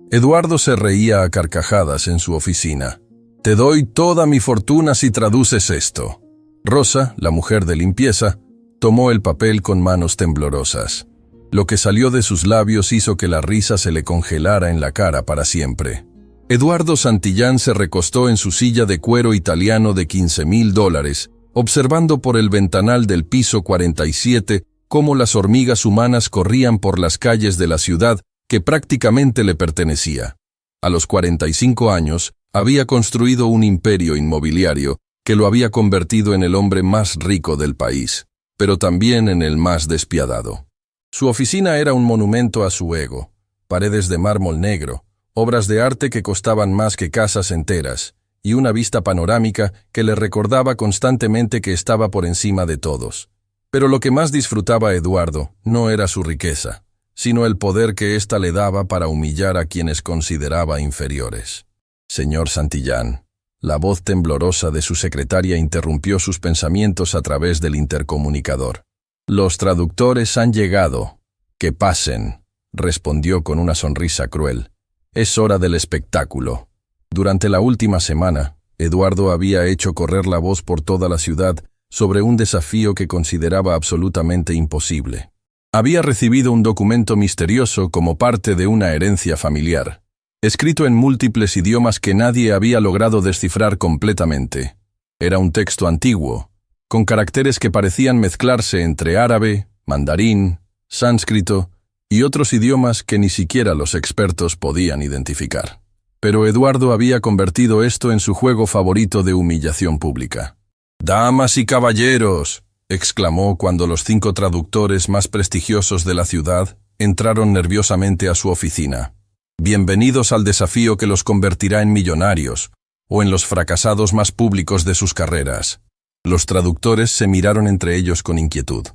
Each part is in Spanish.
Eduardo se reía a carcajadas en su oficina. «Te doy toda mi fortuna si traduces esto». Rosa, la mujer de limpieza, tomó el papel con manos temblorosas. Lo que salió de sus labios hizo que la risa se le congelara en la cara para siempre. Eduardo Santillán se recostó en su silla de cuero italiano de $15,000, observando por el ventanal del piso 47 cómo las hormigas humanas corrían por las calles de la ciudad que prácticamente le pertenecía. A los 45 años, había construido un imperio inmobiliario que lo había convertido en el hombre más rico del país, pero también en el más despiadado. Su oficina era un monumento a su ego, paredes de mármol negro, obras de arte que costaban más que casas enteras, y una vista panorámica que le recordaba constantemente que estaba por encima de todos. Pero lo que más disfrutaba Eduardo no era su riqueza, sino el poder que ésta le daba para humillar a quienes consideraba inferiores. «Señor Santillán», la voz temblorosa de su secretaria interrumpió sus pensamientos a través del intercomunicador. «Los traductores han llegado. Que pasen», respondió con una sonrisa cruel. «Es hora del espectáculo». Durante la última semana, Eduardo había hecho correr la voz por toda la ciudad sobre un desafío que consideraba absolutamente imposible. Había recibido un documento misterioso como parte de una herencia familiar, escrito en múltiples idiomas que nadie había logrado descifrar completamente. Era un texto antiguo, con caracteres que parecían mezclarse entre árabe, mandarín, sánscrito y otros idiomas que ni siquiera los expertos podían identificar. Pero Eduardo había convertido esto en su juego favorito de humillación pública. «Damas y caballeros», exclamó cuando los 5 traductores más prestigiosos de la ciudad entraron nerviosamente a su oficina. «Bienvenidos al desafío que los convertirá en millonarios, o en los fracasados más públicos de sus carreras». Los traductores se miraron entre ellos con inquietud.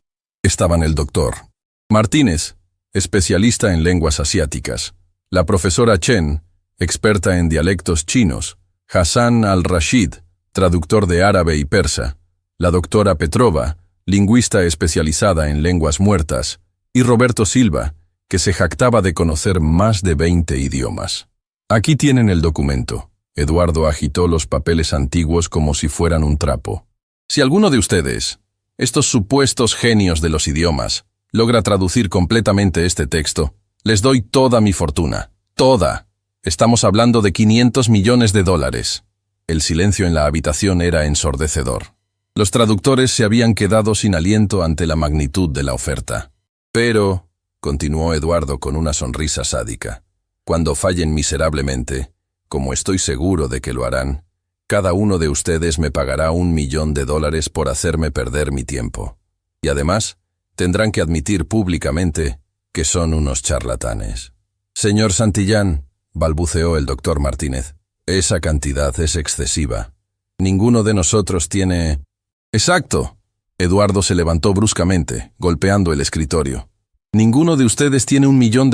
Estaban el doctor Martínez, especialista en lenguas asiáticas; la profesora Chen, experta en dialectos chinos; Hassan al-Rashid, traductor de árabe y persa; la doctora Petrova, lingüista especializada en lenguas muertas; y Roberto Silva, que se jactaba de conocer más de 20 idiomas. «Aquí tienen el documento». Eduardo agitó los papeles antiguos como si fueran un trapo. «Si alguno de ustedes, estos supuestos genios de los idiomas, logra traducir completamente este texto, les doy toda mi fortuna. Toda. Estamos hablando de $500 millones. El silencio en la habitación era ensordecedor. Los traductores se habían quedado sin aliento ante la magnitud de la oferta. «Pero», continuó Eduardo con una sonrisa sádica, «cuando fallen miserablemente, como estoy seguro de que lo harán, cada uno de ustedes me pagará $1 millón por hacerme perder mi tiempo. Y además, tendrán que admitir públicamente que son unos charlatanes». «Señor Santillán», balbuceó el doctor Martínez, «esa cantidad es excesiva. Ninguno de nosotros tiene...» «Exacto». Eduardo se levantó bruscamente, golpeando el escritorio. «Ninguno de ustedes tiene $1 millón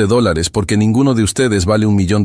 porque ninguno de ustedes vale $1 millón.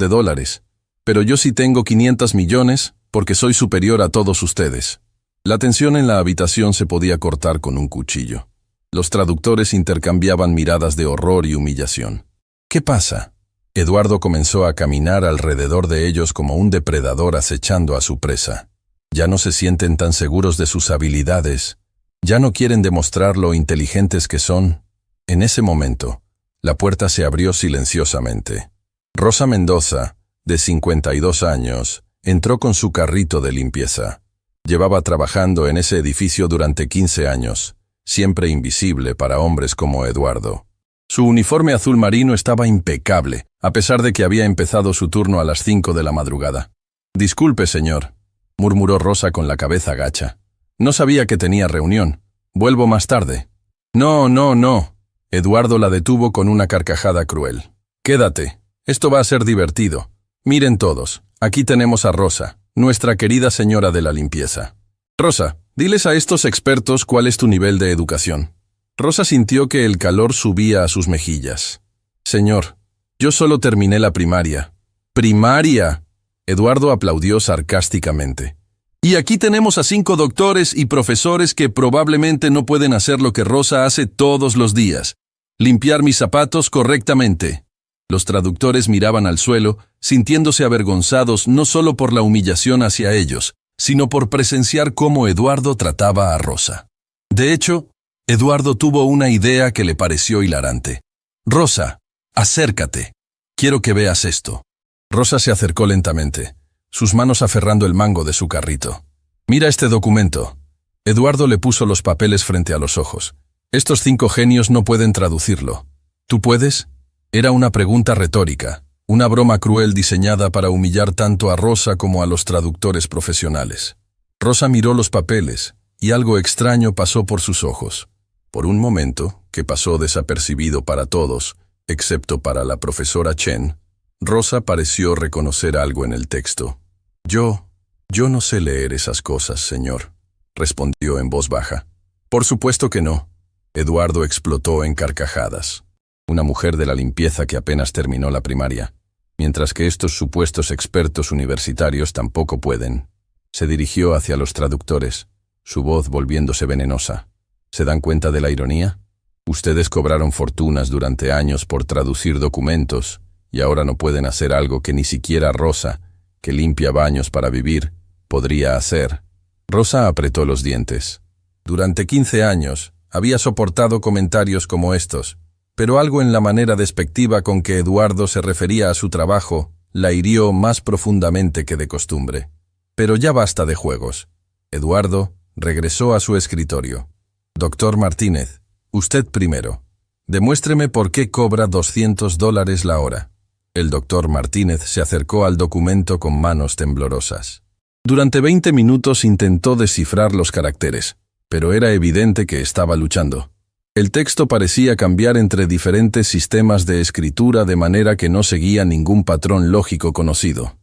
Pero yo sí tengo 500 millones porque soy superior a todos ustedes». La tensión en la habitación se podía cortar con un cuchillo. Los traductores intercambiaban miradas de horror y humillación. «¿Qué pasa?». Eduardo comenzó a caminar alrededor de ellos como un depredador acechando a su presa. Ya no se sienten tan seguros de sus habilidades. Ya no quieren demostrar lo inteligentes que son. En ese momento, la puerta se abrió silenciosamente. Rosa Mendoza, de 52 años, entró con su carrito de limpieza. Llevaba trabajando en ese edificio durante 15 años, siempre invisible para hombres como Eduardo. Su uniforme azul marino estaba impecable, a pesar de que había empezado su turno a las 5 de la madrugada. «Disculpe, señor», murmuró Rosa con la cabeza gacha. «No sabía que tenía reunión. Vuelvo más tarde». «No, no, no». Eduardo la detuvo con una carcajada cruel. «Quédate. Esto va a ser divertido. Miren todos. Aquí tenemos a Rosa, nuestra querida señora de la limpieza. Rosa, diles a estos expertos cuál es tu nivel de educación». Rosa sintió que el calor subía a sus mejillas. «Señor, yo solo terminé la primaria». «¿Primaria?». Eduardo aplaudió sarcásticamente. «Y aquí tenemos a 5 doctores y profesores que probablemente no pueden hacer lo que Rosa hace todos los días: limpiar mis zapatos correctamente». Los traductores miraban al suelo, sintiéndose avergonzados no solo por la humillación hacia ellos, sino por presenciar cómo Eduardo trataba a Rosa. De hecho, Eduardo tuvo una idea que le pareció hilarante. «Rosa, acércate. Quiero que veas esto». Rosa se acercó lentamente, sus manos aferrando el mango de su carrito. «Mira este documento». Eduardo le puso los papeles frente a los ojos. «Estos 5 genios no pueden traducirlo. ¿Tú puedes?». Era una pregunta retórica, una broma cruel diseñada para humillar tanto a Rosa como a los traductores profesionales. Rosa miró los papeles, y algo extraño pasó por sus ojos. Por un momento, que pasó desapercibido para todos, excepto para la profesora Chen, Rosa pareció reconocer algo en el texto. Yo no sé leer esas cosas, señor», respondió en voz baja. «Por supuesto que no». Eduardo explotó en carcajadas. Una mujer de la limpieza que apenas terminó la primaria, mientras que estos supuestos expertos universitarios tampoco pueden. Se dirigió hacia los traductores, su voz volviéndose venenosa. ¿Se dan cuenta de la ironía? Ustedes cobraron fortunas durante años por traducir documentos y ahora no pueden hacer algo que ni siquiera Rosa, que limpia baños para vivir, podría hacer. Rosa apretó los dientes. Durante 15 años había soportado comentarios como estos, pero algo en la manera despectiva con que Eduardo se refería a su trabajo la hirió más profundamente que de costumbre. Pero ya basta de juegos. Eduardo regresó a su escritorio. «Doctor Martínez, usted primero. Demuéstreme por qué cobra $200 la hora». El doctor Martínez se acercó al documento con manos temblorosas. Durante 20 minutos intentó descifrar los caracteres, pero era evidente que estaba luchando. El texto parecía cambiar entre diferentes sistemas de escritura de manera que no seguía ningún patrón lógico conocido.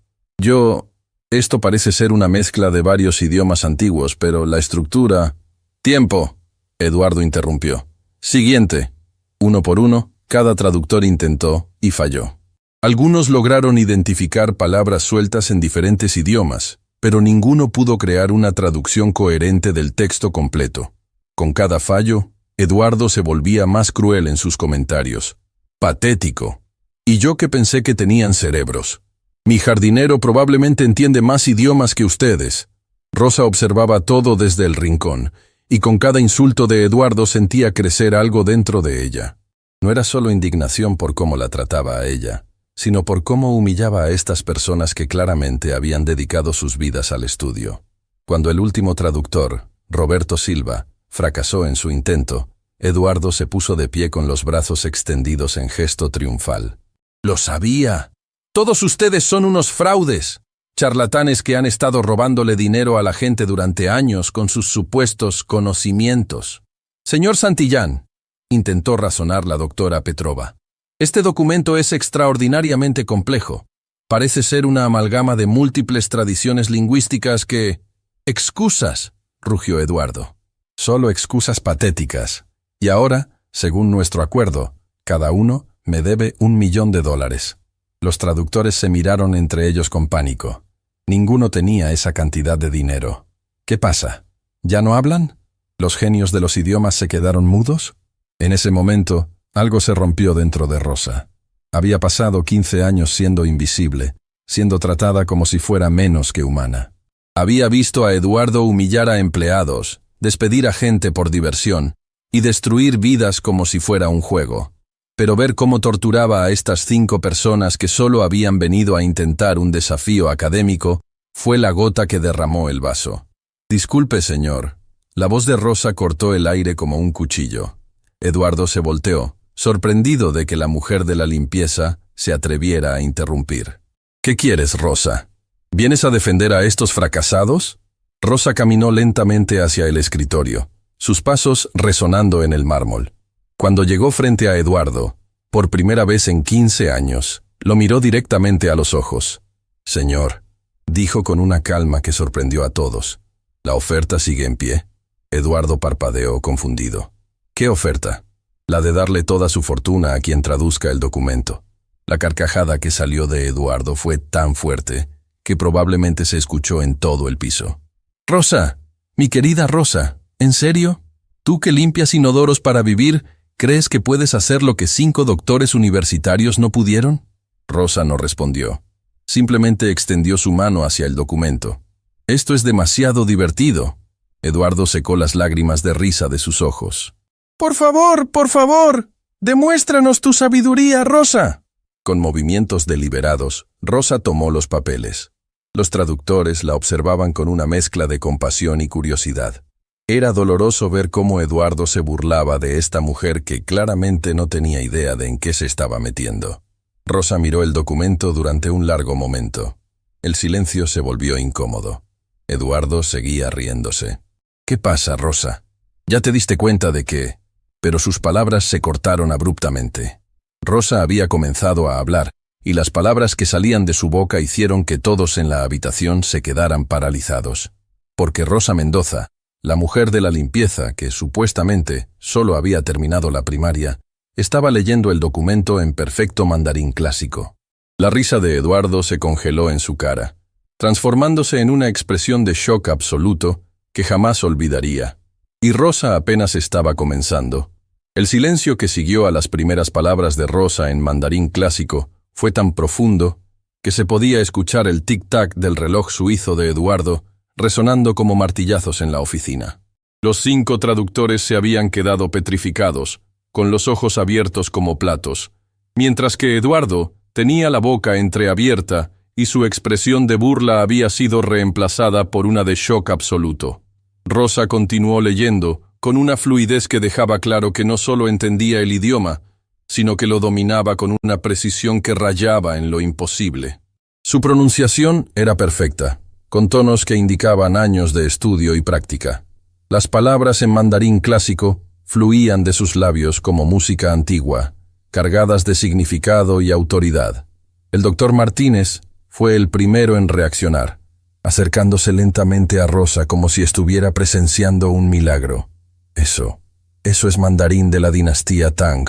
Esto parece ser una mezcla de varios idiomas antiguos, pero la estructura... «¡Tiempo!», Eduardo interrumpió. «Siguiente». Uno por uno, cada traductor intentó y falló. Algunos lograron identificar palabras sueltas en diferentes idiomas, pero ninguno pudo crear una traducción coherente del texto completo. Con cada fallo, Eduardo se volvía más cruel en sus comentarios. «Patético. Y yo que pensé que tenían cerebros. Mi jardinero probablemente entiende más idiomas que ustedes». Rosa observaba todo desde el rincón, y con cada insulto de Eduardo sentía crecer algo dentro de ella. No era solo indignación por cómo la trataba a ella, sino por cómo humillaba a estas personas que claramente habían dedicado sus vidas al estudio. Cuando el último traductor, Roberto Silva, fracasó en su intento, Eduardo se puso de pie con los brazos extendidos en gesto triunfal. «¡Lo sabía! Todos ustedes son unos fraudes, charlatanes que han estado robándole dinero a la gente durante años con sus supuestos conocimientos». «Señor Santillán», intentó razonar la doctora Petrova, «este documento es extraordinariamente complejo. Parece ser una amalgama de múltiples tradiciones lingüísticas que...» «Excusas», rugió Eduardo. «Solo excusas patéticas. Y ahora, según nuestro acuerdo, cada uno me debe $1.000.000. Los traductores se miraron entre ellos con pánico. Ninguno tenía esa cantidad de dinero. ¿Qué pasa? ¿Ya no hablan? ¿Los genios de los idiomas se quedaron mudos? En ese momento, algo se rompió dentro de Rosa. Había pasado 15 años siendo invisible, siendo tratada como si fuera menos que humana. Había visto a Eduardo humillar a empleados, despedir a gente por diversión y destruir vidas como si fuera un juego. Pero ver cómo torturaba a estas 5 personas que solo habían venido a intentar un desafío académico fue la gota que derramó el vaso. «Disculpe, señor». La voz de Rosa cortó el aire como un cuchillo. Eduardo se volteó, sorprendido de que la mujer de la limpieza se atreviera a interrumpir. «¿Qué quieres, Rosa? ¿Vienes a defender a estos fracasados?» Rosa caminó lentamente hacia el escritorio, sus pasos resonando en el mármol. Cuando llegó frente a Eduardo, por primera vez en 15 años, lo miró directamente a los ojos. «Señor», dijo con una calma que sorprendió a todos, «¿la oferta sigue en pie?» Eduardo parpadeó confundido. «¿Qué oferta?» «La de darle toda su fortuna a quien traduzca el documento». La carcajada que salió de Eduardo fue tan fuerte que probablemente se escuchó en todo el piso. «Rosa, mi querida Rosa, ¿en serio? ¿Tú que limpias inodoros para vivir, ¿Crees que puedes hacer lo que 5 doctores universitarios no pudieron? Rosa no respondió. Simplemente extendió su mano hacia el documento. Esto es demasiado divertido. Eduardo secó las lágrimas de risa de sus ojos. Por favor, demuéstranos tu sabiduría, Rosa. Con movimientos deliberados, Rosa tomó los papeles. Los traductores la observaban con una mezcla de compasión y curiosidad. Era doloroso ver cómo Eduardo se burlaba de esta mujer que claramente no tenía idea de en qué se estaba metiendo. Rosa miró el documento durante un largo momento. El silencio se volvió incómodo. Eduardo seguía riéndose. ¿Qué pasa, Rosa? ¿Ya te diste cuenta de que...? Pero sus palabras se cortaron abruptamente. Rosa había comenzado a hablar, y las palabras que salían de su boca hicieron que todos en la habitación se quedaran paralizados. Porque Rosa Mendoza, la mujer de la limpieza que supuestamente solo había terminado la primaria, estaba leyendo el documento en perfecto mandarín clásico. La risa de Eduardo se congeló en su cara, transformándose en una expresión de shock absoluto que jamás olvidaría. Y Rosa apenas estaba comenzando. El silencio que siguió a las primeras palabras de Rosa en mandarín clásico fue tan profundo que se podía escuchar el tic-tac del reloj suizo de Eduardo resonando como martillazos en la oficina. Los 5 traductores se habían quedado petrificados, con los ojos abiertos como platos, mientras que Eduardo tenía la boca entreabierta y su expresión de burla había sido reemplazada por una de shock absoluto. Rosa continuó leyendo, con una fluidez que dejaba claro que no solo entendía el idioma, sino que lo dominaba con una precisión que rayaba en lo imposible. Su pronunciación era perfecta, con tonos que indicaban años de estudio y práctica. Las palabras en mandarín clásico fluían de sus labios como música antigua, cargadas de significado y autoridad. El doctor Martínez fue el primero en reaccionar, acercándose lentamente a Rosa como si estuviera presenciando un milagro. Eso es mandarín de la dinastía Tang,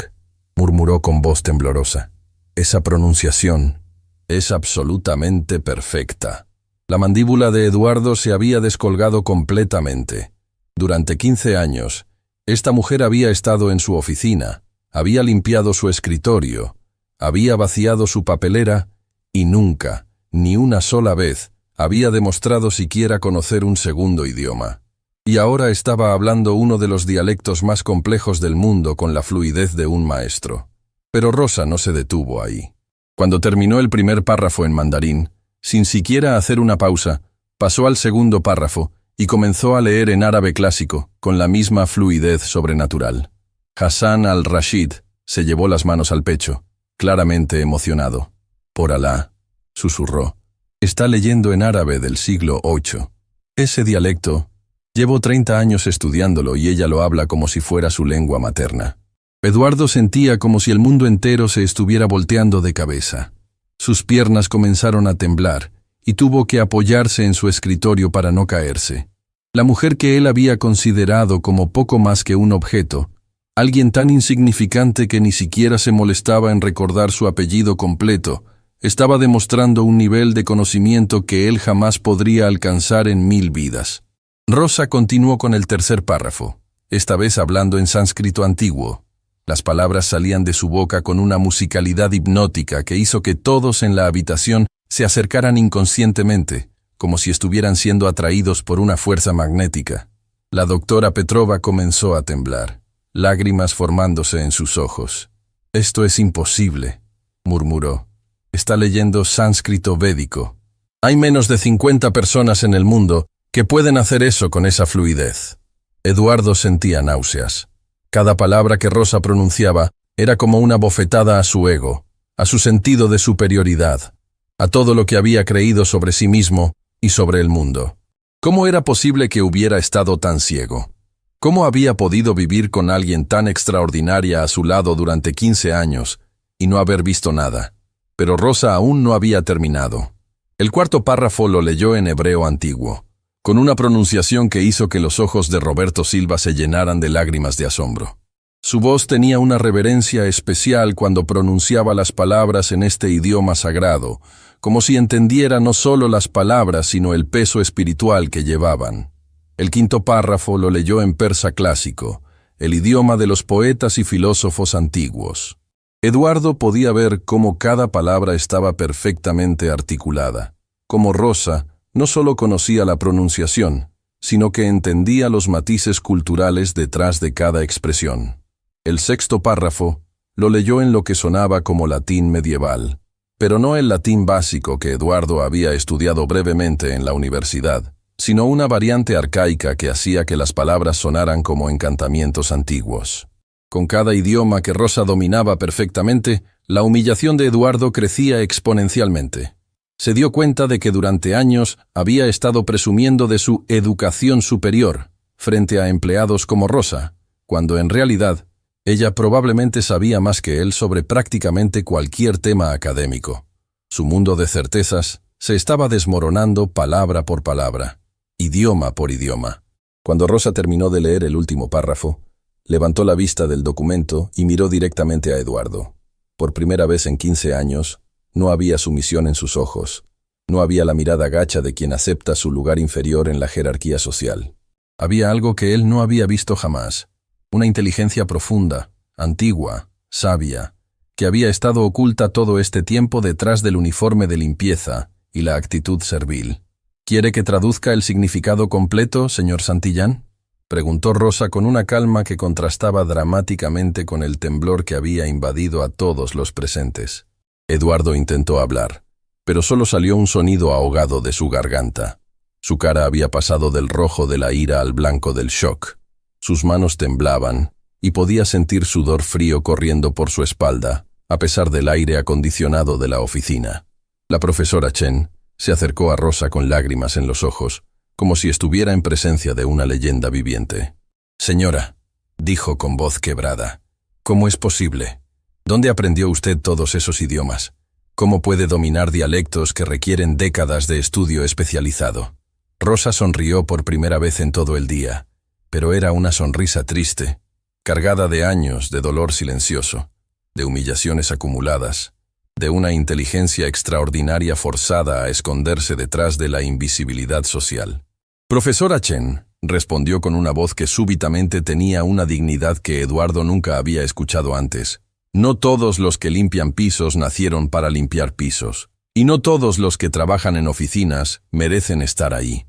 murmuró con voz temblorosa. Esa pronunciación es absolutamente perfecta. La mandíbula de Eduardo se había descolgado completamente. Durante 15 años, esta mujer había estado en su oficina, había limpiado su escritorio, había vaciado su papelera y nunca, ni una sola vez, había demostrado siquiera conocer un segundo idioma. Y ahora estaba hablando uno de los dialectos más complejos del mundo con la fluidez de un maestro. Pero Rosa no se detuvo ahí. Cuando terminó el primer párrafo en mandarín, sin siquiera hacer una pausa, pasó al segundo párrafo y comenzó a leer en árabe clásico, con la misma fluidez sobrenatural. Hassan al-Rashid se llevó las manos al pecho, claramente emocionado. «Por Alá», susurró, «está leyendo en árabe del siglo VIII. Ese dialecto, llevo 30 años estudiándolo y ella lo habla como si fuera su lengua materna». Eduardo sentía como si el mundo entero se estuviera volteando de cabeza. Sus piernas comenzaron a temblar y tuvo que apoyarse en su escritorio para no caerse. La mujer que él había considerado como poco más que un objeto, alguien tan insignificante que ni siquiera se molestaba en recordar su apellido completo, estaba demostrando un nivel de conocimiento que él jamás podría alcanzar en 1000 vidas. Rosa continuó con el tercer párrafo, esta vez hablando en sánscrito antiguo. Las palabras salían de su boca con una musicalidad hipnótica que hizo que todos en la habitación se acercaran inconscientemente, como si estuvieran siendo atraídos por una fuerza magnética. La doctora Petrova comenzó a temblar, lágrimas formándose en sus ojos. «Esto es imposible», murmuró. «Está leyendo sánscrito védico. Hay menos de 50 personas en el mundo que pueden hacer eso con esa fluidez». Eduardo sentía náuseas. Cada palabra que Rosa pronunciaba era como una bofetada a su ego, a su sentido de superioridad, a todo lo que había creído sobre sí mismo y sobre el mundo. ¿Cómo era posible que hubiera estado tan ciego? ¿Cómo había podido vivir con alguien tan extraordinaria a su lado durante 15 años y no haber visto nada? Pero Rosa aún no había terminado. El cuarto párrafo lo leyó en hebreo antiguo, con una pronunciación que hizo que los ojos de Roberto Silva se llenaran de lágrimas de asombro. Su voz tenía una reverencia especial cuando pronunciaba las palabras en este idioma sagrado, como si entendiera no solo las palabras sino el peso espiritual que llevaban. El quinto párrafo lo leyó en persa clásico, el idioma de los poetas y filósofos antiguos. Eduardo podía ver cómo cada palabra estaba perfectamente articulada, cómo Rosa no solo conocía la pronunciación, sino que entendía los matices culturales detrás de cada expresión. El sexto párrafo lo leyó en lo que sonaba como latín medieval, pero no el latín básico que Eduardo había estudiado brevemente en la universidad, sino una variante arcaica que hacía que las palabras sonaran como encantamientos antiguos. Con cada idioma que Rosa dominaba perfectamente, la humillación de Eduardo crecía exponencialmente. Se dio cuenta de que durante años había estado presumiendo de su educación superior frente a empleados como Rosa, cuando en realidad ella probablemente sabía más que él sobre prácticamente cualquier tema académico. Su mundo de certezas se estaba desmoronando palabra por palabra, idioma por idioma. Cuando Rosa terminó de leer el último párrafo, levantó la vista del documento y miró directamente a Eduardo. Por primera vez en 15 años, no había sumisión en sus ojos. No había la mirada gacha de quien acepta su lugar inferior en la jerarquía social. Había algo que él no había visto jamás. Una inteligencia profunda, antigua, sabia, que había estado oculta todo este tiempo detrás del uniforme de limpieza y la actitud servil. ¿Quiere que traduzca el significado completo, señor Santillán?, preguntó Rosa con una calma que contrastaba dramáticamente con el temblor que había invadido a todos los presentes. Eduardo intentó hablar, pero solo salió un sonido ahogado de su garganta. Su cara había pasado del rojo de la ira al blanco del shock. Sus manos temblaban, y podía sentir sudor frío corriendo por su espalda, a pesar del aire acondicionado de la oficina. La profesora Chen se acercó a Rosa con lágrimas en los ojos, como si estuviera en presencia de una leyenda viviente. «Señora», dijo con voz quebrada, «¿cómo es posible? ¿Dónde aprendió usted todos esos idiomas? ¿Cómo puede dominar dialectos que requieren décadas de estudio especializado?» Rosa sonrió por primera vez en todo el día, pero era una sonrisa triste, cargada de años de dolor silencioso, de humillaciones acumuladas, de una inteligencia extraordinaria forzada a esconderse detrás de la invisibilidad social. «Profesora Chen», respondió con una voz que súbitamente tenía una dignidad que Eduardo nunca había escuchado antes. «No todos los que limpian pisos nacieron para limpiar pisos, y no todos los que trabajan en oficinas merecen estar ahí».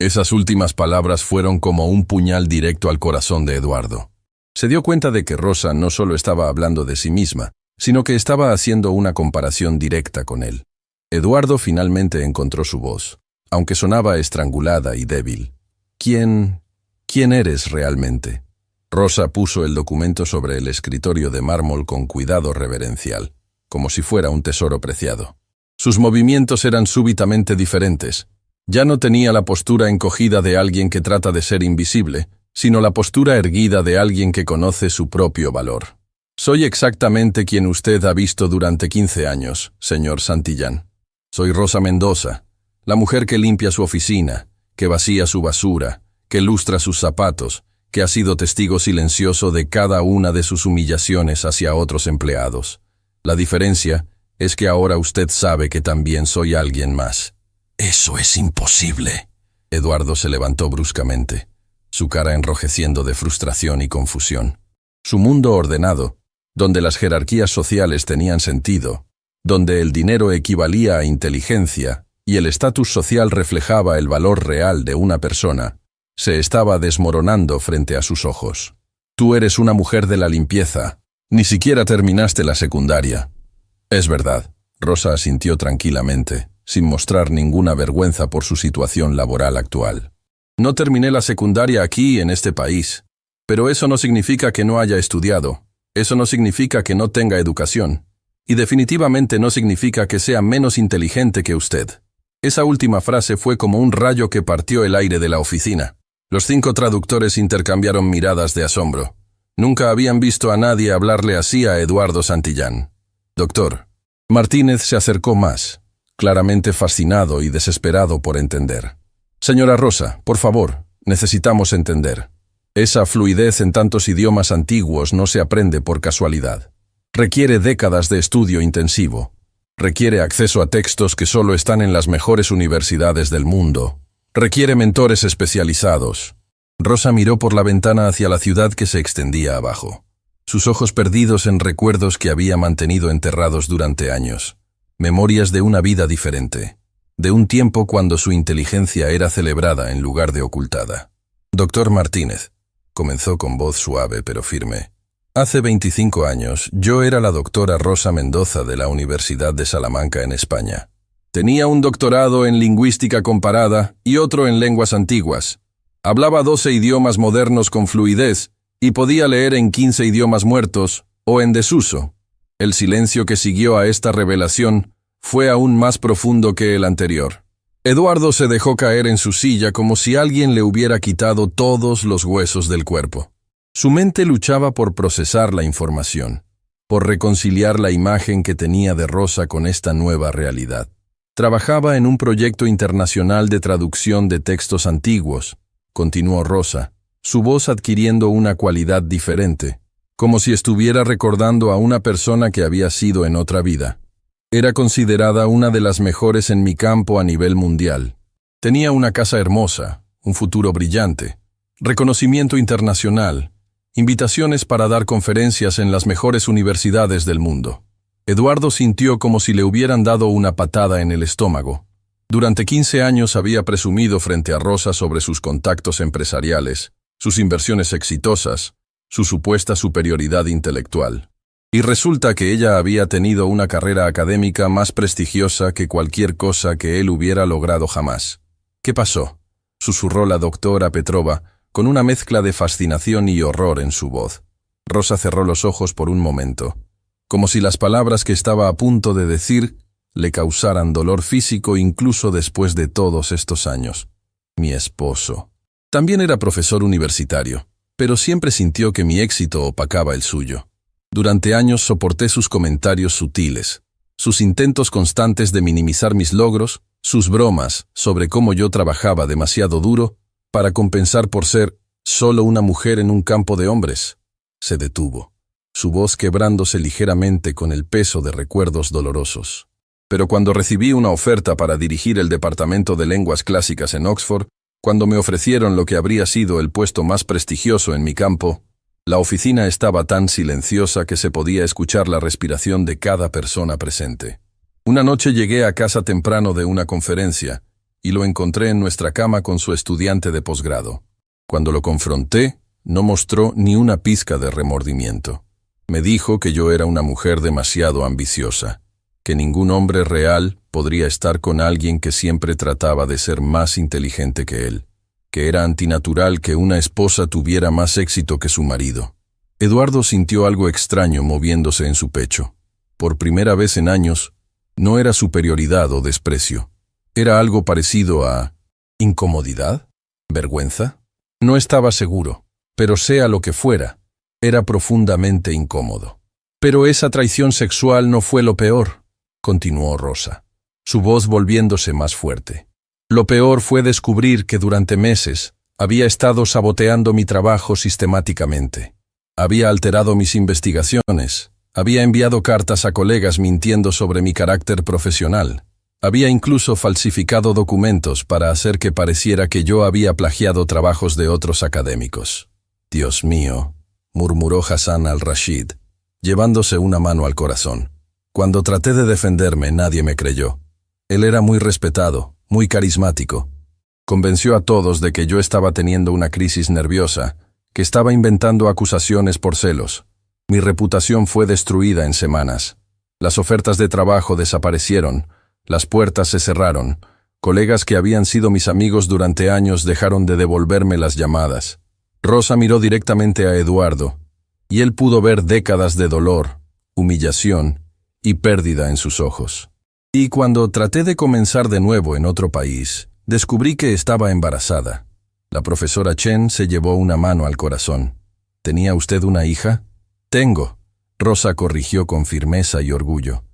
Esas últimas palabras fueron como un puñal directo al corazón de Eduardo. Se dio cuenta de que Rosa no solo estaba hablando de sí misma, sino que estaba haciendo una comparación directa con él. Eduardo finalmente encontró su voz, aunque sonaba estrangulada y débil. ¿Quién eres realmente?» Rosa puso el documento sobre el escritorio de mármol con cuidado reverencial, como si fuera un tesoro preciado. Sus movimientos eran súbitamente diferentes. Ya no tenía la postura encogida de alguien que trata de ser invisible, sino la postura erguida de alguien que conoce su propio valor. «Soy exactamente quien usted ha visto durante 15 años, señor Santillán. Soy Rosa Mendoza, la mujer que limpia su oficina, que vacía su basura, que lustra sus zapatos, que ha sido testigo silencioso de cada una de sus humillaciones hacia otros empleados. La diferencia es que ahora usted sabe que también soy alguien más». «Eso es imposible». Eduardo se levantó bruscamente, su cara enrojeciendo de frustración y confusión. Su mundo ordenado, donde las jerarquías sociales tenían sentido, donde el dinero equivalía a inteligencia y el estatus social reflejaba el valor real de una persona, se estaba desmoronando frente a sus ojos. «Tú eres una mujer de la limpieza. Ni siquiera terminaste la secundaria». «Es verdad», Rosa asintió tranquilamente, sin mostrar ninguna vergüenza por su situación laboral actual. «No terminé la secundaria aquí, en este país. Pero eso no significa que no haya estudiado. Eso no significa que no tenga educación. Y definitivamente no significa que sea menos inteligente que usted». Esa última frase fue como un rayo que partió el aire de la oficina. Los 5 traductores intercambiaron miradas de asombro. Nunca habían visto a nadie hablarle así a Eduardo Santillán. «Doctor». Martínez se acercó más, claramente fascinado y desesperado por entender. «Señora Rosa, por favor, necesitamos entender. Esa fluidez en tantos idiomas antiguos no se aprende por casualidad. Requiere décadas de estudio intensivo. Requiere acceso a textos que solo están en las mejores universidades del mundo. Requiere mentores especializados. Rosa miró por la ventana hacia la ciudad que se extendía abajo. Sus ojos perdidos en recuerdos que había mantenido enterrados durante años. Memorias de una vida diferente. De un tiempo cuando su inteligencia era celebrada en lugar de ocultada. «Doctor Martínez», comenzó con voz suave pero firme. «Hace 25 años, yo era la doctora Rosa Mendoza de la Universidad de Salamanca en España. Tenía un doctorado en lingüística comparada y otro en lenguas antiguas. Hablaba 12 idiomas modernos con fluidez y podía leer en 15 idiomas muertos o en desuso. El silencio que siguió a esta revelación fue aún más profundo que el anterior. Eduardo se dejó caer en su silla como si alguien le hubiera quitado todos los huesos del cuerpo. Su mente luchaba por procesar la información, por reconciliar la imagen que tenía de Rosa con esta nueva realidad. Trabajaba en un proyecto internacional de traducción de textos antiguos, continuó Rosa, su voz adquiriendo una cualidad diferente, como si estuviera recordando a una persona que había sido en otra vida. Era considerada una de las mejores en mi campo a nivel mundial. Tenía una casa hermosa, un futuro brillante, reconocimiento internacional, invitaciones para dar conferencias en las mejores universidades del mundo. Eduardo sintió como si le hubieran dado una patada en el estómago. Durante 15 años había presumido frente a Rosa sobre sus contactos empresariales, sus inversiones exitosas, su supuesta superioridad intelectual. Y resulta que ella había tenido una carrera académica más prestigiosa que cualquier cosa que él hubiera logrado jamás. «¿Qué pasó?», susurró la doctora Petrova, con una mezcla de fascinación y horror en su voz. Rosa cerró los ojos por un momento, como si las palabras que estaba a punto de decir le causaran dolor físico incluso después de todos estos años. Mi esposo. También era profesor universitario, pero siempre sintió que mi éxito opacaba el suyo. Durante años soporté sus comentarios sutiles, sus intentos constantes de minimizar mis logros, sus bromas sobre cómo yo trabajaba demasiado duro para compensar por ser solo una mujer en un campo de hombres. Se detuvo, su voz quebrándose ligeramente con el peso de recuerdos dolorosos. Pero cuando recibí una oferta para dirigir el departamento de lenguas clásicas en Oxford, cuando me ofrecieron lo que habría sido el puesto más prestigioso en mi campo, la oficina estaba tan silenciosa que se podía escuchar la respiración de cada persona presente. Una noche llegué a casa temprano de una conferencia y lo encontré en nuestra cama con su estudiante de posgrado. Cuando lo confronté, no mostró ni una pizca de remordimiento. Me dijo que yo era una mujer demasiado ambiciosa, que ningún hombre real podría estar con alguien que siempre trataba de ser más inteligente que él, que era antinatural que una esposa tuviera más éxito que su marido. Eduardo sintió algo extraño moviéndose en su pecho. Por primera vez en años, no era superioridad o desprecio. Era algo parecido a incomodidad, vergüenza. No estaba seguro, pero sea lo que fuera, era profundamente incómodo. Pero esa traición sexual no fue lo peor, continuó Rosa, su voz volviéndose más fuerte. Lo peor fue descubrir que durante meses había estado saboteando mi trabajo sistemáticamente. Había alterado mis investigaciones, había enviado cartas a colegas mintiendo sobre mi carácter profesional, había incluso falsificado documentos para hacer que pareciera que yo había plagiado trabajos de otros académicos. Dios mío, murmuró Hassan al-Rashid, llevándose una mano al corazón. Cuando traté de defenderme, nadie me creyó. Él era muy respetado, muy carismático. Convenció a todos de que yo estaba teniendo una crisis nerviosa, que estaba inventando acusaciones por celos. Mi reputación fue destruida en semanas. Las ofertas de trabajo desaparecieron, las puertas se cerraron, colegas que habían sido mis amigos durante años dejaron de devolverme las llamadas. Rosa miró directamente a Eduardo, y él pudo ver décadas de dolor, humillación y pérdida en sus ojos. Y cuando traté de comenzar de nuevo en otro país, descubrí que estaba embarazada. La profesora Chen se llevó una mano al corazón. ¿Tenía usted una hija? Tengo. Rosa corrigió con firmeza y orgullo.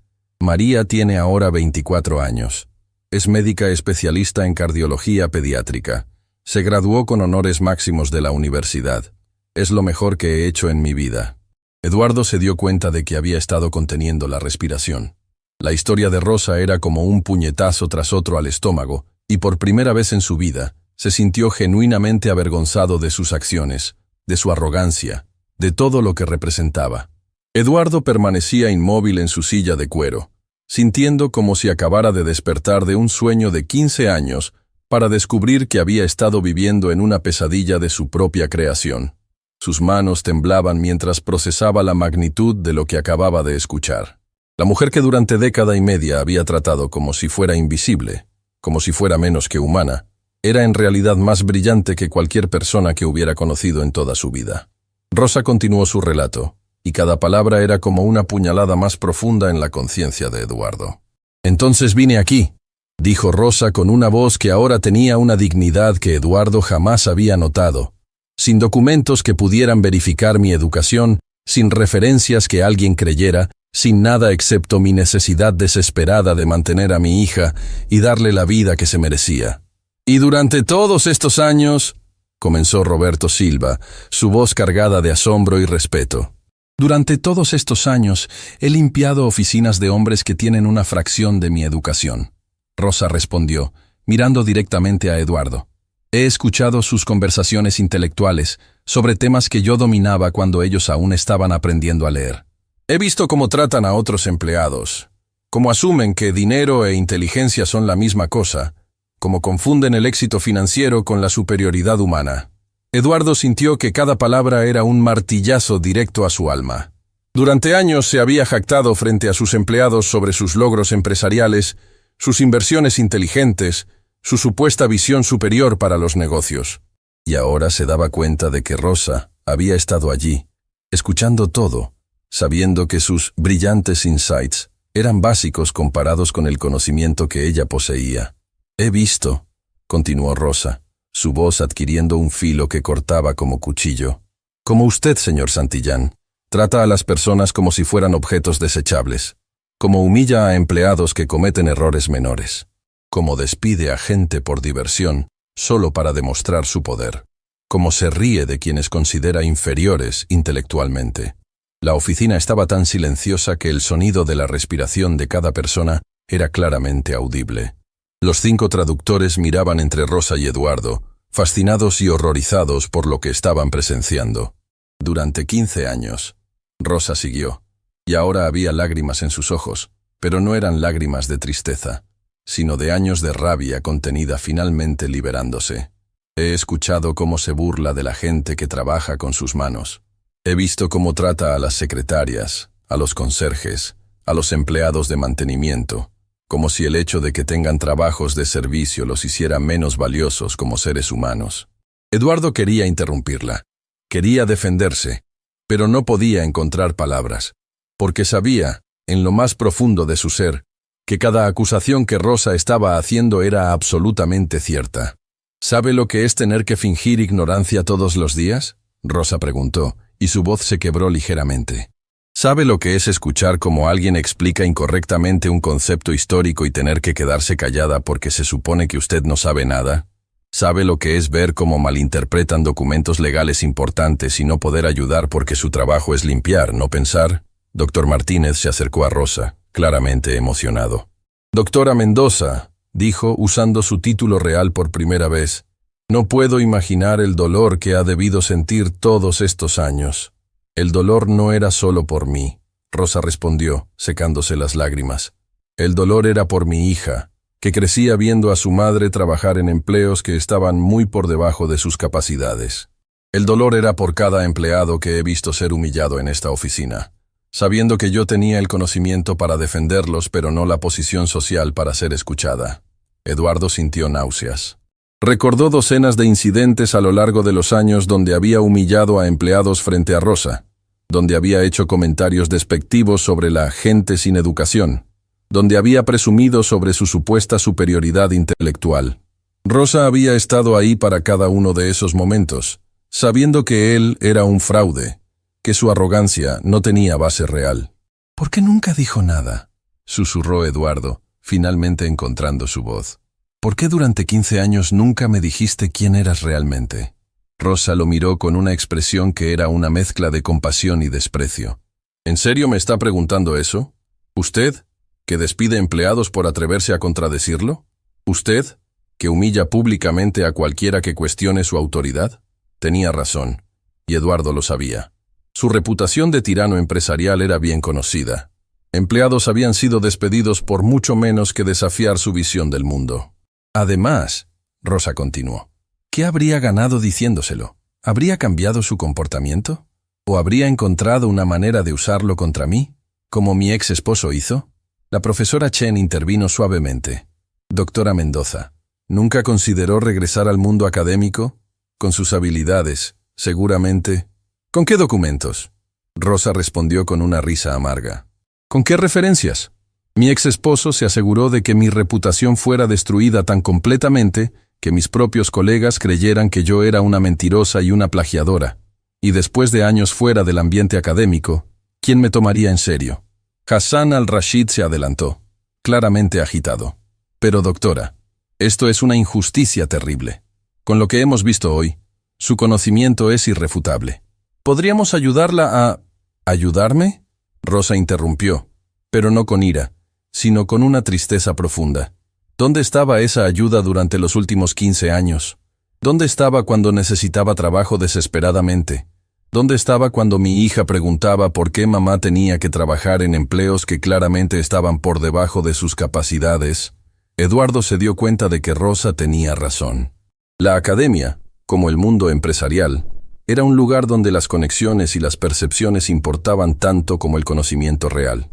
María tiene ahora 24 años. Es médica especialista en cardiología pediátrica. Se graduó con honores máximos de la universidad. Es lo mejor que he hecho en mi vida. Eduardo se dio cuenta de que había estado conteniendo la respiración. La historia de Rosa era como un puñetazo tras otro al estómago, y por primera vez en su vida, Se sintió genuinamente avergonzado de sus acciones, de su arrogancia, de todo lo que representaba. Eduardo permanecía inmóvil en su silla de cuero, sintiendo como si acabara de despertar de un sueño de 15 años para descubrir que había estado viviendo en una pesadilla de su propia creación. Sus manos temblaban mientras procesaba la magnitud de lo que acababa de escuchar. La mujer que durante década y media había tratado como si fuera invisible, como si fuera menos que humana, era en realidad más brillante que cualquier persona que hubiera conocido en toda su vida. Rosa continuó su relato, y cada palabra era como una puñalada más profunda en la conciencia de Eduardo. «Entonces vine aquí», dijo Rosa con una voz que ahora tenía una dignidad que Eduardo jamás había notado, sin documentos que pudieran verificar mi educación, sin referencias que alguien creyera, sin nada excepto mi necesidad desesperada de mantener a mi hija y darle la vida que se merecía. «Y durante todos estos años», comenzó Roberto Silva, su voz cargada de asombro y respeto. «Durante todos estos años he limpiado oficinas de hombres que tienen una fracción de mi educación», Rosa respondió, mirando directamente a Eduardo. «He escuchado sus conversaciones intelectuales sobre temas que yo dominaba cuando ellos aún estaban aprendiendo a leer. He visto cómo tratan a otros empleados, cómo asumen que dinero e inteligencia son la misma cosa, cómo confunden el éxito financiero con la superioridad humana». Eduardo sintió que cada palabra era un martillazo directo a su alma. Durante años se había jactado frente a sus empleados sobre sus logros empresariales, sus inversiones inteligentes, su supuesta visión superior para los negocios. Y ahora se daba cuenta de que Rosa había estado allí, escuchando todo, sabiendo que sus brillantes insights eran básicos comparados con el conocimiento que ella poseía. «He visto», continuó Rosa, su voz adquiriendo un filo que cortaba como cuchillo, «como usted, señor Santillán, trata a las personas como si fueran objetos desechables, como humilla a empleados que cometen errores menores, como despide a gente por diversión solo para demostrar su poder, como se ríe de quienes considera inferiores intelectualmente». La oficina estaba tan silenciosa que el sonido de la respiración de cada persona era claramente audible. Los 5 traductores miraban entre Rosa y Eduardo, fascinados y horrorizados por lo que estaban presenciando. «Durante 15 años», Rosa siguió, y ahora había lágrimas en sus ojos, pero no eran lágrimas de tristeza, sino de años de rabia contenida finalmente liberándose. «He escuchado cómo se burla de la gente que trabaja con sus manos. He visto cómo trata a las secretarias, a los conserjes, a los empleados de mantenimiento, como si el hecho de que tengan trabajos de servicio los hiciera menos valiosos como seres humanos». Eduardo quería interrumpirla, quería defenderse, pero no podía encontrar palabras, porque sabía, en lo más profundo de su ser, que cada acusación que Rosa estaba haciendo era absolutamente cierta. «¿Sabe lo que es tener que fingir ignorancia todos los días?», Rosa preguntó, y su voz se quebró ligeramente. «¿Sabe lo que es escuchar cómo alguien explica incorrectamente un concepto histórico y tener que quedarse callada porque se supone que usted no sabe nada? ¿Sabe lo que es ver cómo malinterpretan documentos legales importantes y no poder ayudar porque su trabajo es limpiar, no pensar?» Doctor Martínez se acercó a Rosa, claramente emocionado. «Doctora Mendoza», dijo, usando su título real por primera vez, «no puedo imaginar el dolor que ha debido sentir todos estos años». «El dolor no era solo por mí», Rosa respondió, secándose las lágrimas. «El dolor era por mi hija, que crecía viendo a su madre trabajar en empleos que estaban muy por debajo de sus capacidades. El dolor era por cada empleado que he visto ser humillado en esta oficina, sabiendo que yo tenía el conocimiento para defenderlos pero no la posición social para ser escuchada». Eduardo sintió náuseas. Recordó docenas de incidentes a lo largo de los años donde había humillado a empleados frente a Rosa, donde había hecho comentarios despectivos sobre la gente sin educación, donde había presumido sobre su supuesta superioridad intelectual. Rosa había estado ahí para cada uno de esos momentos, sabiendo que él era un fraude, que su arrogancia no tenía base real. «¿Por qué nunca dijo nada?», susurró Eduardo, finalmente encontrando su voz. «¿Por qué durante 15 años nunca me dijiste quién eras realmente?». Rosa lo miró con una expresión que era una mezcla de compasión y desprecio. «¿En serio me está preguntando eso? ¿Usted, que despide empleados por atreverse a contradecirlo? ¿Usted, ¿Que humilla públicamente a cualquiera que cuestione su autoridad? Tenía razón, y Eduardo lo sabía. Su reputación de tirano empresarial era bien conocida. Empleados habían sido despedidos por mucho menos que desafiar su visión del mundo. Además, Rosa continuó, ¿qué habría ganado diciéndoselo? ¿Habría cambiado su comportamiento? ¿O habría encontrado una manera de usarlo contra mí, como mi ex esposo hizo? La profesora Chen intervino suavemente. Doctora Mendoza, ¿nunca consideró regresar al mundo académico? Con sus habilidades, seguramente. ¿Con qué documentos? Rosa respondió con una risa amarga. ¿Con qué referencias? Mi ex esposo se aseguró de que mi reputación fuera destruida tan completamente que mis propios colegas creyeran que yo era una mentirosa y una plagiadora. Y después de años fuera del ambiente académico, ¿quién me tomaría en serio? Hassan al-Rashid se adelantó, claramente agitado. Pero doctora, esto es una injusticia terrible. Con lo que hemos visto hoy, su conocimiento es irrefutable. ¿Podríamos ayudarla a... ¿Ayudarme? Rosa interrumpió, pero no con ira, sino con una tristeza profunda. ¿Dónde estaba esa ayuda durante los últimos 15 años? ¿Dónde estaba cuando necesitaba trabajo desesperadamente? ¿Dónde estaba cuando mi hija preguntaba por qué mamá tenía que trabajar en empleos que claramente estaban por debajo de sus capacidades? Eduardo se dio cuenta de que Rosa tenía razón. La academia, como el mundo empresarial, era un lugar donde las conexiones y las percepciones importaban tanto como el conocimiento real.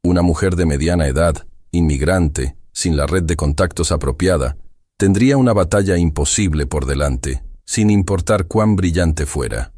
Una mujer de mediana edad, inmigrante, sin la red de contactos apropiada, tendría una batalla imposible por delante, sin importar cuán brillante fuera.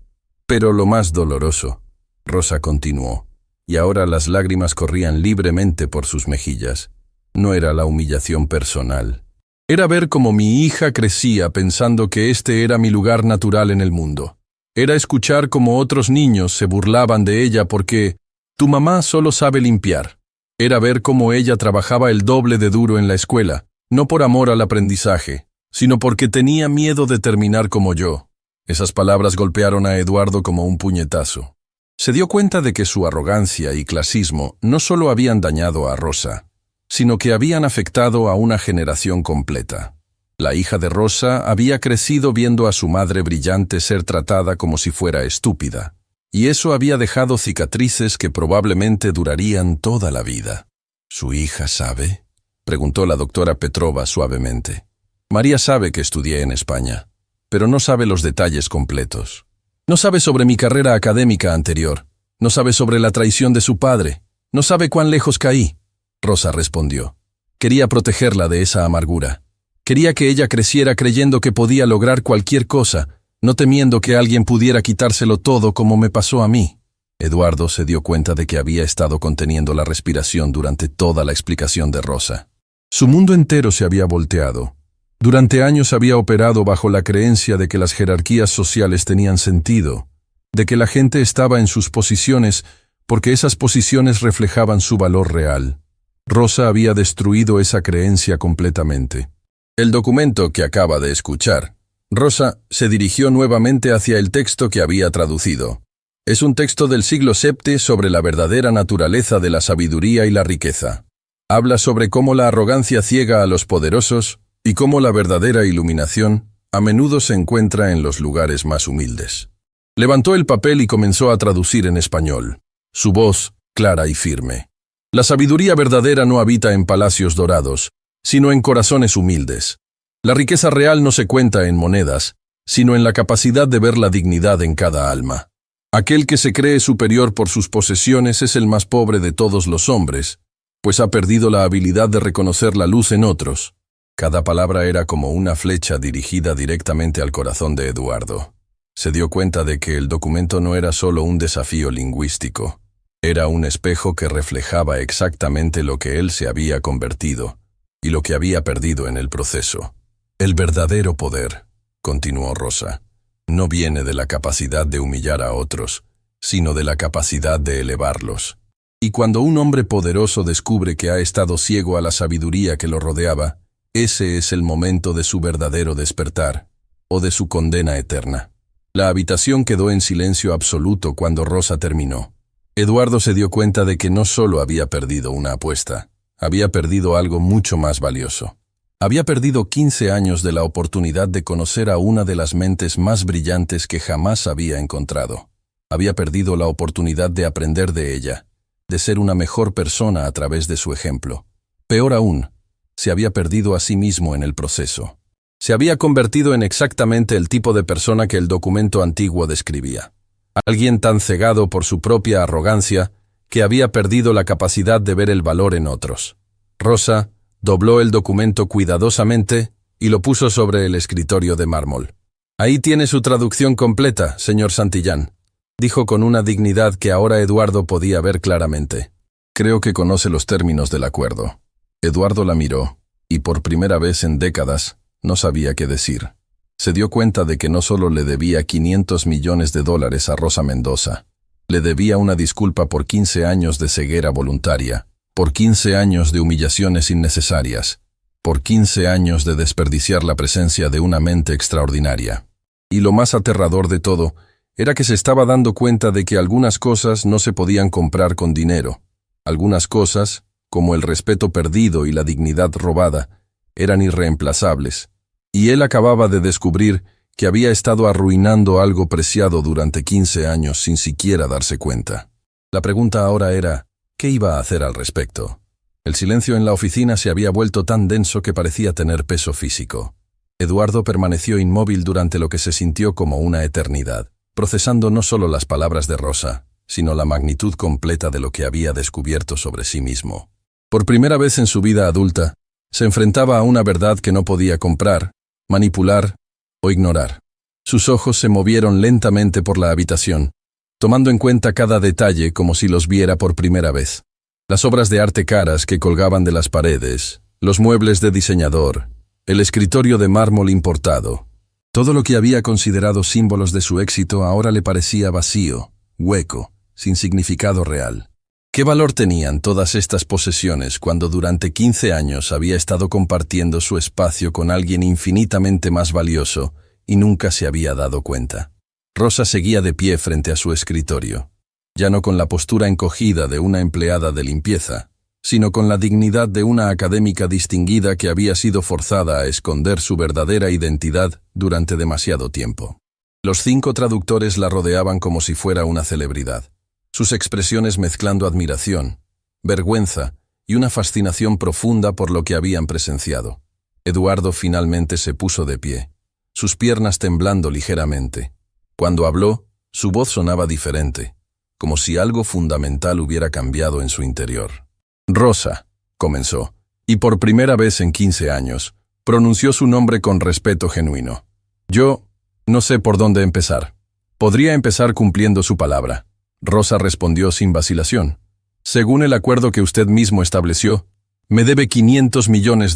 Pero lo más doloroso, Rosa continuó, y ahora las lágrimas corrían libremente por sus mejillas, no era la humillación personal. Era ver cómo mi hija crecía pensando que este era mi lugar natural en el mundo. Era escuchar cómo otros niños se burlaban de ella porque tu mamá solo sabe limpiar. Era ver cómo ella trabajaba el doble de duro en la escuela, no por amor al aprendizaje, sino porque tenía miedo de terminar como yo. Esas palabras golpearon a Eduardo como un puñetazo. Se dio cuenta de que su arrogancia y clasismo no solo habían dañado a Rosa, sino que habían afectado a una generación completa. La hija de Rosa había crecido viendo a su madre brillante ser tratada como si fuera estúpida, y eso había dejado cicatrices que probablemente durarían toda la vida. ¿Su hija sabe?, preguntó la doctora Petrova suavemente. María sabe que estudié en España, pero no sabe los detalles completos. No sabe sobre mi carrera académica anterior, no sabe sobre la traición de su padre, no sabe cuán lejos caí. Rosa respondió. Quería protegerla de esa amargura. Quería que ella creciera creyendo que podía lograr cualquier cosa, no temiendo que alguien pudiera quitárselo todo como me pasó a mí. Eduardo se dio cuenta de que había estado conteniendo la respiración durante toda la explicación de Rosa. Su mundo entero se había volteado. Durante años había operado bajo la creencia de que las jerarquías sociales tenían sentido, de que la gente estaba en sus posiciones porque esas posiciones reflejaban su valor real. Rosa había destruido esa creencia completamente. El documento que acaba de escuchar, Rosa se dirigió nuevamente hacia el texto que había traducido. Es un texto del siglo VII sobre la verdadera naturaleza de la sabiduría y la riqueza. Habla sobre cómo la arrogancia ciega a los poderosos y cómo la verdadera iluminación a menudo se encuentra en los lugares más humildes. Levantó el papel y comenzó a traducir en español, su voz clara y firme. La sabiduría verdadera no habita en palacios dorados, sino en corazones humildes. La riqueza real no se cuenta en monedas, sino en la capacidad de ver la dignidad en cada alma. Aquel que se cree superior por sus posesiones es el más pobre de todos los hombres, pues ha perdido la habilidad de reconocer la luz en otros. Cada palabra era como una flecha dirigida directamente al corazón de Eduardo. Se dio cuenta de que el documento no era solo un desafío lingüístico, era un espejo que reflejaba exactamente lo que él se había convertido y lo que había perdido en el proceso. El verdadero poder, continuó Rosa, no viene de la capacidad de humillar a otros, sino de la capacidad de elevarlos. Y cuando un hombre poderoso descubre que ha estado ciego a la sabiduría que lo rodeaba, ese es el momento de su verdadero despertar, o de su condena eterna. La habitación quedó en silencio absoluto cuando Rosa terminó. Eduardo se dio cuenta de que no solo había perdido una apuesta, había perdido algo mucho más valioso. Había perdido 15 años de la oportunidad de conocer a una de las mentes más brillantes que jamás había encontrado. Había perdido la oportunidad de aprender de ella, de ser una mejor persona a través de su ejemplo. Peor aún, se había perdido a sí mismo en el proceso. Se había convertido en exactamente el tipo de persona que el documento antiguo describía. Alguien tan cegado por su propia arrogancia que había perdido la capacidad de ver el valor en otros. Rosa dobló el documento cuidadosamente y lo puso sobre el escritorio de mármol. «Ahí tiene su traducción completa, señor Santillán», dijo con una dignidad que ahora Eduardo podía ver claramente. «Creo que conoce los términos del acuerdo». Eduardo la miró, y por primera vez en décadas no sabía qué decir. Se dio cuenta de que no solo le debía $500 millones a Rosa Mendoza, le debía una disculpa por 15 años de ceguera voluntaria, por 15 años de humillaciones innecesarias, por 15 años de desperdiciar la presencia de una mente extraordinaria. Y lo más aterrador de todo era que se estaba dando cuenta de que algunas cosas no se podían comprar con dinero. Algunas cosas, como el respeto perdido y la dignidad robada, eran irreemplazables. Y él acababa de descubrir que había estado arruinando algo preciado durante 15 años sin siquiera darse cuenta. La pregunta ahora era, ¿qué iba a hacer al respecto? El silencio en la oficina se había vuelto tan denso que parecía tener peso físico. Eduardo permaneció inmóvil durante lo que se sintió como una eternidad, procesando no solo las palabras de Rosa, sino la magnitud completa de lo que había descubierto sobre sí mismo. Por primera vez en su vida adulta, se enfrentaba a una verdad que no podía comprar, manipular o ignorar. Sus ojos se movieron lentamente por la habitación, tomando en cuenta cada detalle como si los viera por primera vez. Las obras de arte caras que colgaban de las paredes, los muebles de diseñador, el escritorio de mármol importado. Todo lo que había considerado símbolos de su éxito ahora le parecía vacío, hueco, sin significado real. ¿Qué valor tenían todas estas posesiones cuando durante 15 años había estado compartiendo su espacio con alguien infinitamente más valioso y nunca se había dado cuenta? Rosa seguía de pie frente a su escritorio, ya no con la postura encogida de una empleada de limpieza, sino con la dignidad de una académica distinguida que había sido forzada a esconder su verdadera identidad durante demasiado tiempo. Los 5 traductores la rodeaban como si fuera una celebridad, sus expresiones mezclando admiración, vergüenza y una fascinación profunda por lo que habían presenciado. Eduardo finalmente se puso de pie, sus piernas temblando ligeramente. Cuando habló, su voz sonaba diferente, como si algo fundamental hubiera cambiado en su interior. «Rosa», comenzó, y por primera vez en 15 años, pronunció su nombre con respeto genuino. «Yo no sé por dónde empezar. Podría empezar cumpliendo su palabra». Rosa respondió sin vacilación. «Según el acuerdo que usted mismo estableció, me debe $500 millones.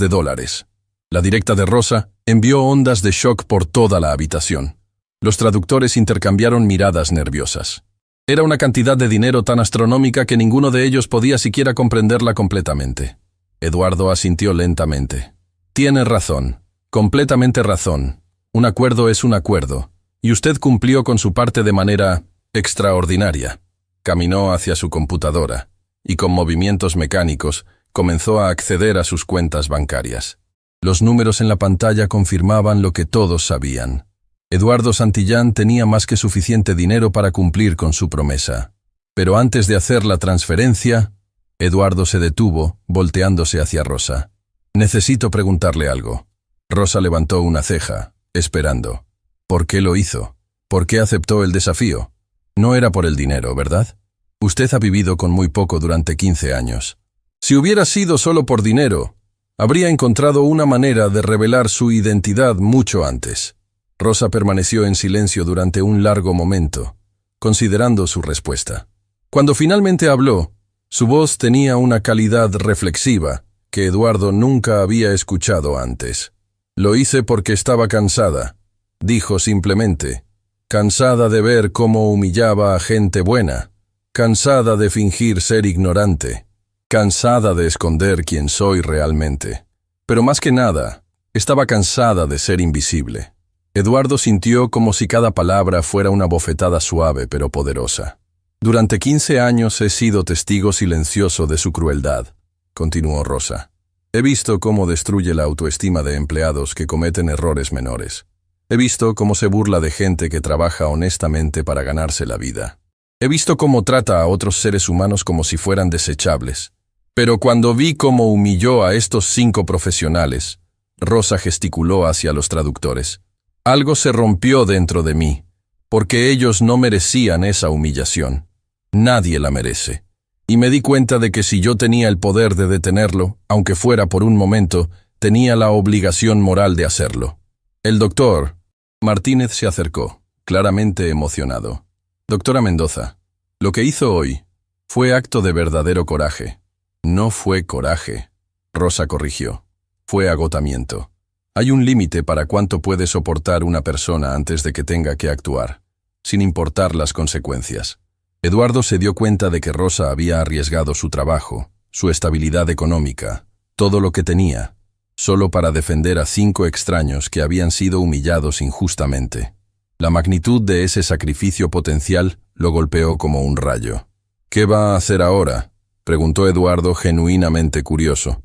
La directa de Rosa envió ondas de shock por toda la habitación. Los traductores intercambiaron miradas nerviosas. Era una cantidad de dinero tan astronómica que ninguno de ellos podía siquiera comprenderla completamente. Eduardo asintió lentamente. «Tiene razón, completamente razón. Un acuerdo es un acuerdo, y usted cumplió con su parte de manera extraordinaria». Caminó hacia su computadora, y con movimientos mecánicos comenzó a acceder a sus cuentas bancarias. Los números en la pantalla confirmaban lo que todos sabían. Eduardo Santillán tenía más que suficiente dinero para cumplir con su promesa. Pero antes de hacer la transferencia, Eduardo se detuvo, volteándose hacia Rosa. «Necesito preguntarle algo». Rosa levantó una ceja, esperando. ¿Por qué lo hizo? ¿Por qué aceptó el desafío? No era por el dinero, ¿verdad? Usted ha vivido con muy poco durante 15 años. Si hubiera sido solo por dinero, habría encontrado una manera de revelar su identidad mucho antes. Rosa permaneció en silencio durante un largo momento, considerando su respuesta. Cuando finalmente habló, su voz tenía una calidad reflexiva que Eduardo nunca había escuchado antes. «Lo hice porque estaba cansada», dijo simplemente. «Cansada de ver cómo humillaba a gente buena, cansada de fingir ser ignorante, cansada de esconder quién soy realmente. Pero más que nada, estaba cansada de ser invisible». Eduardo sintió como si cada palabra fuera una bofetada suave pero poderosa. «Durante 15 años he sido testigo silencioso de su crueldad», continuó Rosa. He visto cómo destruye la autoestima de empleados que cometen errores menores. He visto cómo se burla de gente que trabaja honestamente para ganarse la vida. He visto cómo trata a otros seres humanos como si fueran desechables. Pero cuando vi cómo humilló a estos 5 profesionales, Rosa gesticuló hacia los traductores. Algo se rompió dentro de mí, porque ellos no merecían esa humillación. Nadie la merece. Y me di cuenta de que si yo tenía el poder de detenerlo, aunque fuera por un momento, tenía la obligación moral de hacerlo. El doctor Martínez se acercó, claramente emocionado. Doctora Mendoza, lo que hizo hoy fue acto de verdadero coraje. No fue coraje, Rosa corrigió. Fue agotamiento. Hay un límite para cuánto puede soportar una persona antes de que tenga que actuar, sin importar las consecuencias. Eduardo se dio cuenta de que Rosa había arriesgado su trabajo, su estabilidad económica, todo lo que tenía, solo para defender a 5 extraños que habían sido humillados injustamente. La magnitud de ese sacrificio potencial lo golpeó como un rayo. ¿Qué va a hacer ahora?, preguntó Eduardo genuinamente curioso.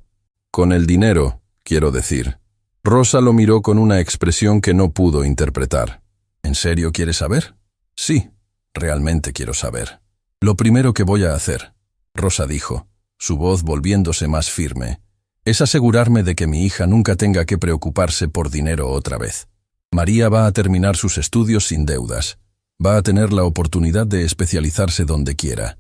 Con el dinero, quiero decir. Rosa lo miró con una expresión que no pudo interpretar. ¿En serio quieres saber? Sí, realmente quiero saber. Lo primero que voy a hacer, Rosa dijo, su voz volviéndose más firme, es asegurarme de que mi hija nunca tenga que preocuparse por dinero otra vez. María va a terminar sus estudios sin deudas. Va a tener la oportunidad de especializarse donde quiera.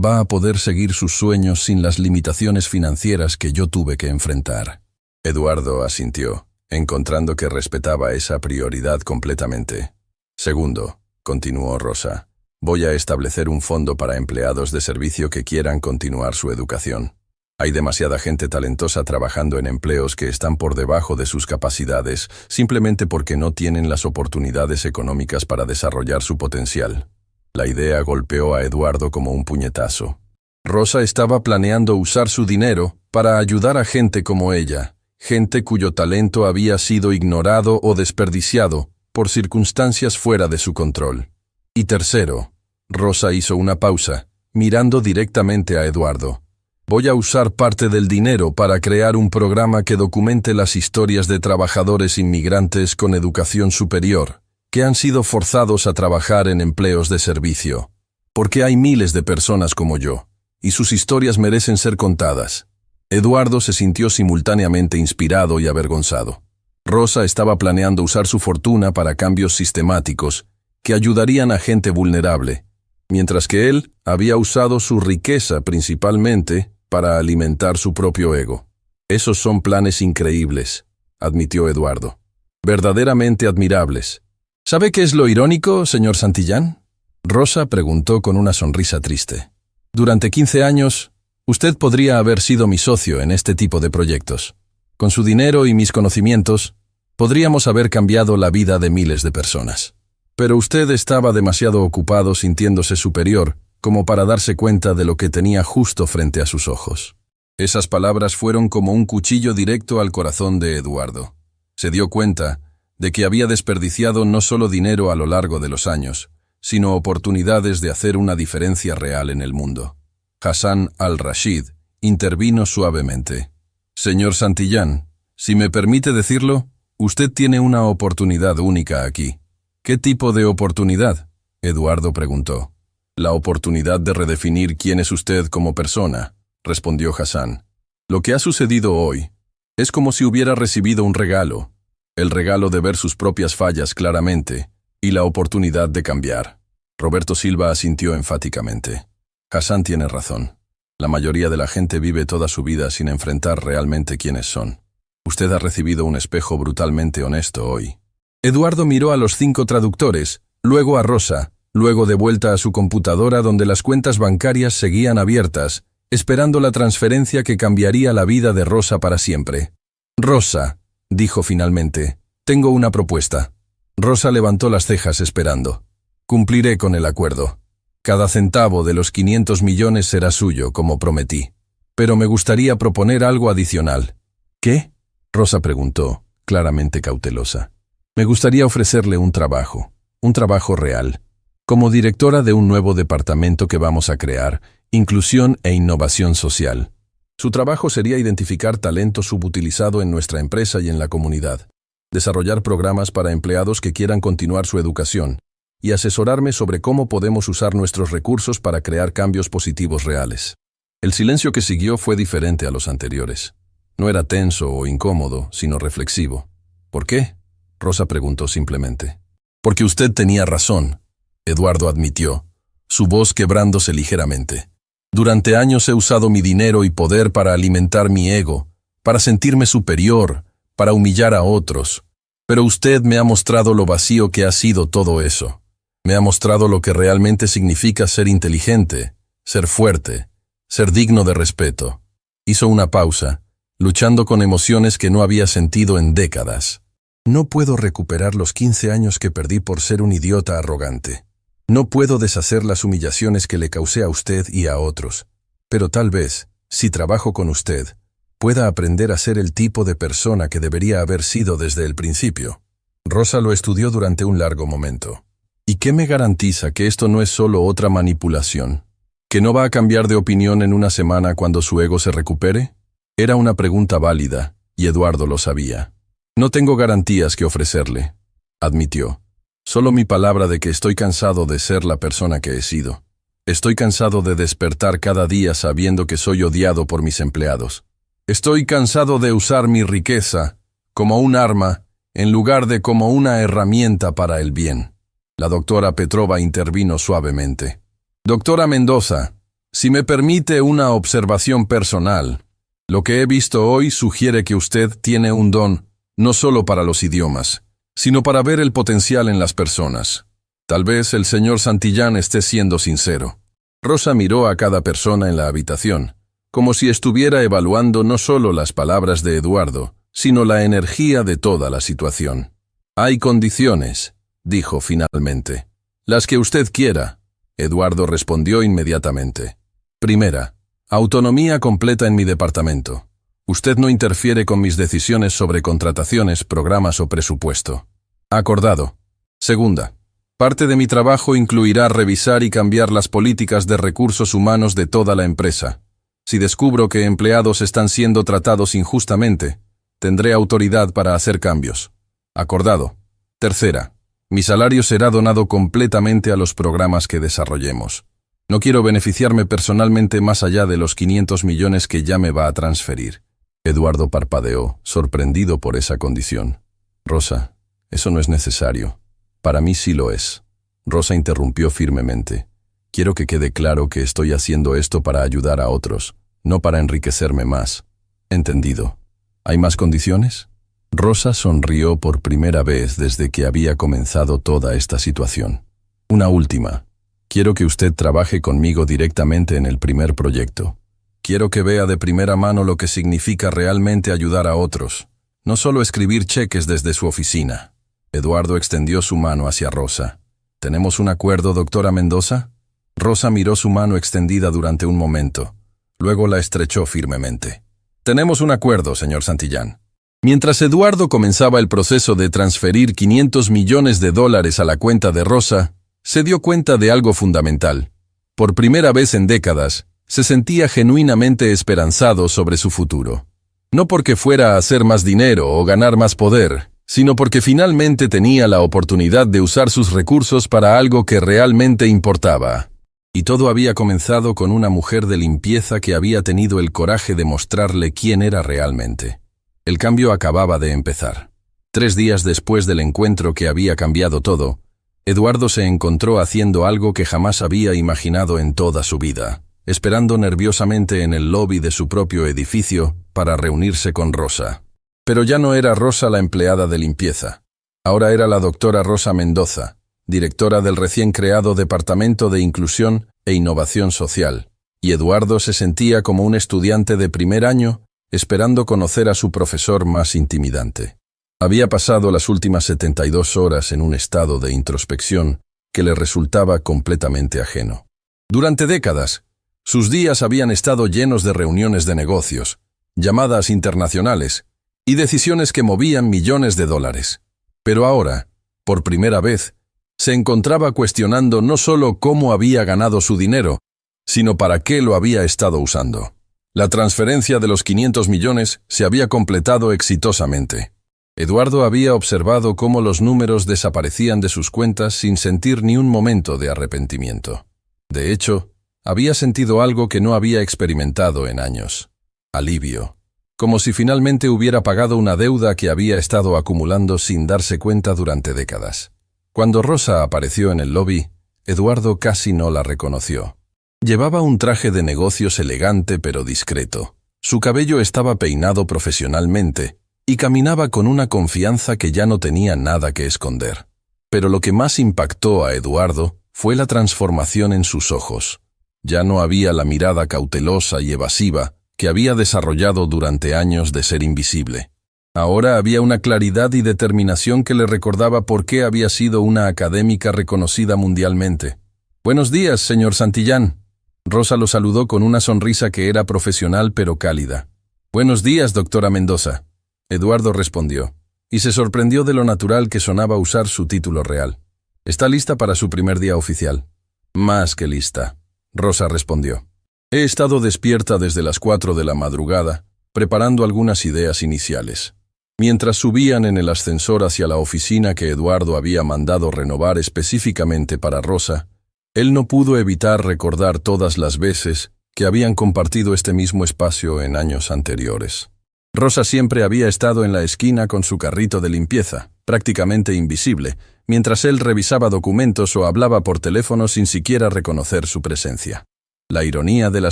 Va a poder seguir sus sueños sin las limitaciones financieras que yo tuve que enfrentar. Eduardo asintió, encontrando que respetaba esa prioridad completamente. Segundo, continuó Rosa, voy a establecer un fondo para empleados de servicio que quieran continuar su educación. Hay demasiada gente talentosa trabajando en empleos que están por debajo de sus capacidades, simplemente porque no tienen las oportunidades económicas para desarrollar su potencial. La idea golpeó a Eduardo como un puñetazo. Rosa estaba planeando usar su dinero para ayudar a gente como ella, gente cuyo talento había sido ignorado o desperdiciado por circunstancias fuera de su control. Y tercero, Rosa hizo una pausa, mirando directamente a Eduardo. Voy a usar parte del dinero para crear un programa que documente las historias de trabajadores inmigrantes con educación superior, que han sido forzados a trabajar en empleos de servicio. Porque hay miles de personas como yo, y sus historias merecen ser contadas. Eduardo se sintió simultáneamente inspirado y avergonzado. Rosa estaba planeando usar su fortuna para cambios sistemáticos que ayudarían a gente vulnerable, mientras que él había usado su riqueza principalmente para alimentar su propio ego. Esos son planes increíbles, admitió Eduardo. Verdaderamente admirables. ¿Sabe qué es lo irónico, señor Santillán? Rosa preguntó con una sonrisa triste. Durante 15 años, usted podría haber sido mi socio en este tipo de proyectos. Con su dinero y mis conocimientos, podríamos haber cambiado la vida de miles de personas. Pero usted estaba demasiado ocupado sintiéndose superior como para darse cuenta de lo que tenía justo frente a sus ojos. Esas palabras fueron como un cuchillo directo al corazón de Eduardo. Se dio cuenta de que había desperdiciado no solo dinero a lo largo de los años, sino oportunidades de hacer una diferencia real en el mundo. Hassan al-Rashid intervino suavemente. Señor Santillán, si me permite decirlo, usted tiene una oportunidad única aquí. ¿Qué tipo de oportunidad?, Eduardo preguntó. La oportunidad de redefinir quién es usted como persona, respondió Hassan. Lo que ha sucedido hoy es como si hubiera recibido un regalo, el regalo de ver sus propias fallas claramente y la oportunidad de cambiar. Roberto Silva asintió enfáticamente. Hassan tiene razón. La mayoría de la gente vive toda su vida sin enfrentar realmente quiénes son. Usted ha recibido un espejo brutalmente honesto hoy. Eduardo miró a los 5 traductores, luego a Rosa, luego de vuelta a su computadora donde las cuentas bancarias seguían abiertas, esperando la transferencia que cambiaría la vida de Rosa para siempre. Rosa, dijo finalmente, tengo una propuesta. Rosa levantó las cejas esperando. Cumpliré con el acuerdo. Cada centavo de los 500 millones será suyo, como prometí. Pero me gustaría proponer algo adicional. ¿Qué?, Rosa preguntó, claramente cautelosa. Me gustaría ofrecerle un trabajo real. Como directora de un nuevo departamento que vamos a crear, Inclusión e Innovación Social. Su trabajo sería identificar talento subutilizado en nuestra empresa y en la comunidad, desarrollar programas para empleados que quieran continuar su educación, y asesorarme sobre cómo podemos usar nuestros recursos para crear cambios positivos reales. El silencio que siguió fue diferente a los anteriores. No era tenso o incómodo, sino reflexivo. ¿Por qué? Rosa preguntó simplemente. Porque usted tenía razón, Eduardo admitió, su voz quebrándose ligeramente. Durante años he usado mi dinero y poder para alimentar mi ego, para sentirme superior, para humillar a otros. Pero usted me ha mostrado lo vacío que ha sido todo eso. Me ha mostrado lo que realmente significa ser inteligente, ser fuerte, ser digno de respeto. Hizo una pausa, luchando con emociones que no había sentido en décadas. No puedo recuperar los 15 años que perdí por ser un idiota arrogante. No puedo deshacer las humillaciones que le causé a usted y a otros. Pero tal vez, si trabajo con usted, pueda aprender a ser el tipo de persona que debería haber sido desde el principio. Rosa lo estudió durante un largo momento. ¿Y qué me garantiza que esto no es solo otra manipulación? ¿Que no va a cambiar de opinión en una semana cuando su ego se recupere? Era una pregunta válida, y Eduardo lo sabía. No tengo garantías que ofrecerle, admitió. Solo mi palabra de que estoy cansado de ser la persona que he sido. Estoy cansado de despertar cada día sabiendo que soy odiado por mis empleados. Estoy cansado de usar mi riqueza como un arma en lugar de como una herramienta para el bien. La doctora Petrova intervino suavemente. Doctora Mendoza, si me permite una observación personal, lo que he visto hoy sugiere que usted tiene un don no solo para los idiomas, sino para ver el potencial en las personas. Tal vez el señor Santillán esté siendo sincero. Rosa miró a cada persona en la habitación, como si estuviera evaluando no solo las palabras de Eduardo, sino la energía de toda la situación. Hay condiciones, dijo finalmente. Las que usted quiera, Eduardo respondió inmediatamente. Primera, autonomía completa en mi departamento. Usted no interfiere con mis decisiones sobre contrataciones, programas o presupuesto. Acordado. Segunda, parte de mi trabajo incluirá revisar y cambiar las políticas de recursos humanos de toda la empresa. Si descubro que empleados están siendo tratados injustamente, tendré autoridad para hacer cambios. Acordado. Tercera, mi salario será donado completamente a los programas que desarrollemos. No quiero beneficiarme personalmente más allá de los 500 millones que ya me va a transferir. Eduardo parpadeó, sorprendido por esa condición. Rosa, eso no es necesario. Para mí sí lo es. Rosa interrumpió firmemente. Quiero que quede claro que estoy haciendo esto para ayudar a otros, no para enriquecerme más. ¿Entendido? ¿Hay más condiciones? Rosa sonrió por primera vez desde que había comenzado toda esta situación. Una última. Quiero que usted trabaje conmigo directamente en el primer proyecto. Quiero que vea de primera mano lo que significa realmente ayudar a otros, no solo escribir cheques desde su oficina. Eduardo extendió su mano hacia Rosa. ¿Tenemos un acuerdo, doctora Mendoza? Rosa miró su mano extendida durante un momento. Luego la estrechó firmemente. Tenemos un acuerdo, señor Santillán. Mientras Eduardo comenzaba el proceso de transferir 500 millones de dólares a la cuenta de Rosa, se dio cuenta de algo fundamental. Por primera vez en décadas, se sentía genuinamente esperanzado sobre su futuro. No porque fuera a hacer más dinero o ganar más poder, sino porque finalmente tenía la oportunidad de usar sus recursos para algo que realmente importaba. Y todo había comenzado con una mujer de limpieza que había tenido el coraje de mostrarle quién era realmente. El cambio acababa de empezar. 3 días después del encuentro que había cambiado todo, Eduardo se encontró haciendo algo que jamás había imaginado en toda su vida, esperando nerviosamente en el lobby de su propio edificio para reunirse con Rosa. Pero ya no era Rosa la empleada de limpieza. Ahora era la doctora Rosa Mendoza, directora del recién creado Departamento de Inclusión e Innovación Social, y Eduardo se sentía como un estudiante de primer año esperando conocer a su profesor más intimidante. Había pasado las últimas 72 horas en un estado de introspección que le resultaba completamente ajeno. Durante décadas, sus días habían estado llenos de reuniones de negocios, llamadas internacionales y decisiones que movían millones de dólares. Pero ahora, por primera vez, se encontraba cuestionando no solo cómo había ganado su dinero, sino para qué lo había estado usando. La transferencia de los 500 millones se había completado exitosamente. Eduardo había observado cómo los números desaparecían de sus cuentas sin sentir ni un momento de arrepentimiento. De hecho, había sentido algo que no había experimentado en años. Alivio. Como si finalmente hubiera pagado una deuda que había estado acumulando sin darse cuenta durante décadas. Cuando Rosa apareció en el lobby, Eduardo casi no la reconoció. Llevaba un traje de negocios elegante pero discreto. Su cabello estaba peinado profesionalmente y caminaba con una confianza que ya no tenía nada que esconder. Pero lo que más impactó a Eduardo fue la transformación en sus ojos. Ya no había la mirada cautelosa y evasiva que había desarrollado durante años de ser invisible. Ahora había una claridad y determinación que le recordaba por qué había sido una académica reconocida mundialmente. «Buenos días, señor Santillán». Rosa lo saludó con una sonrisa que era profesional pero cálida. «Buenos días, doctora Mendoza». Eduardo respondió, y se sorprendió de lo natural que sonaba usar su título real. «¿Está lista para su primer día oficial?» «Más que lista», Rosa respondió. «He estado despierta desde las 4 de la madrugada, preparando algunas ideas iniciales». Mientras subían en el ascensor hacia la oficina que Eduardo había mandado renovar específicamente para Rosa, él no pudo evitar recordar todas las veces que habían compartido este mismo espacio en años anteriores. Rosa siempre había estado en la esquina con su carrito de limpieza, prácticamente invisible, mientras él revisaba documentos o hablaba por teléfono sin siquiera reconocer su presencia. La ironía de la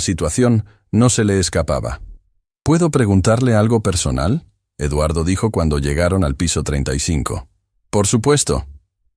situación no se le escapaba. «¿Puedo preguntarle algo personal?», Eduardo dijo cuando llegaron al piso 35. «Por supuesto.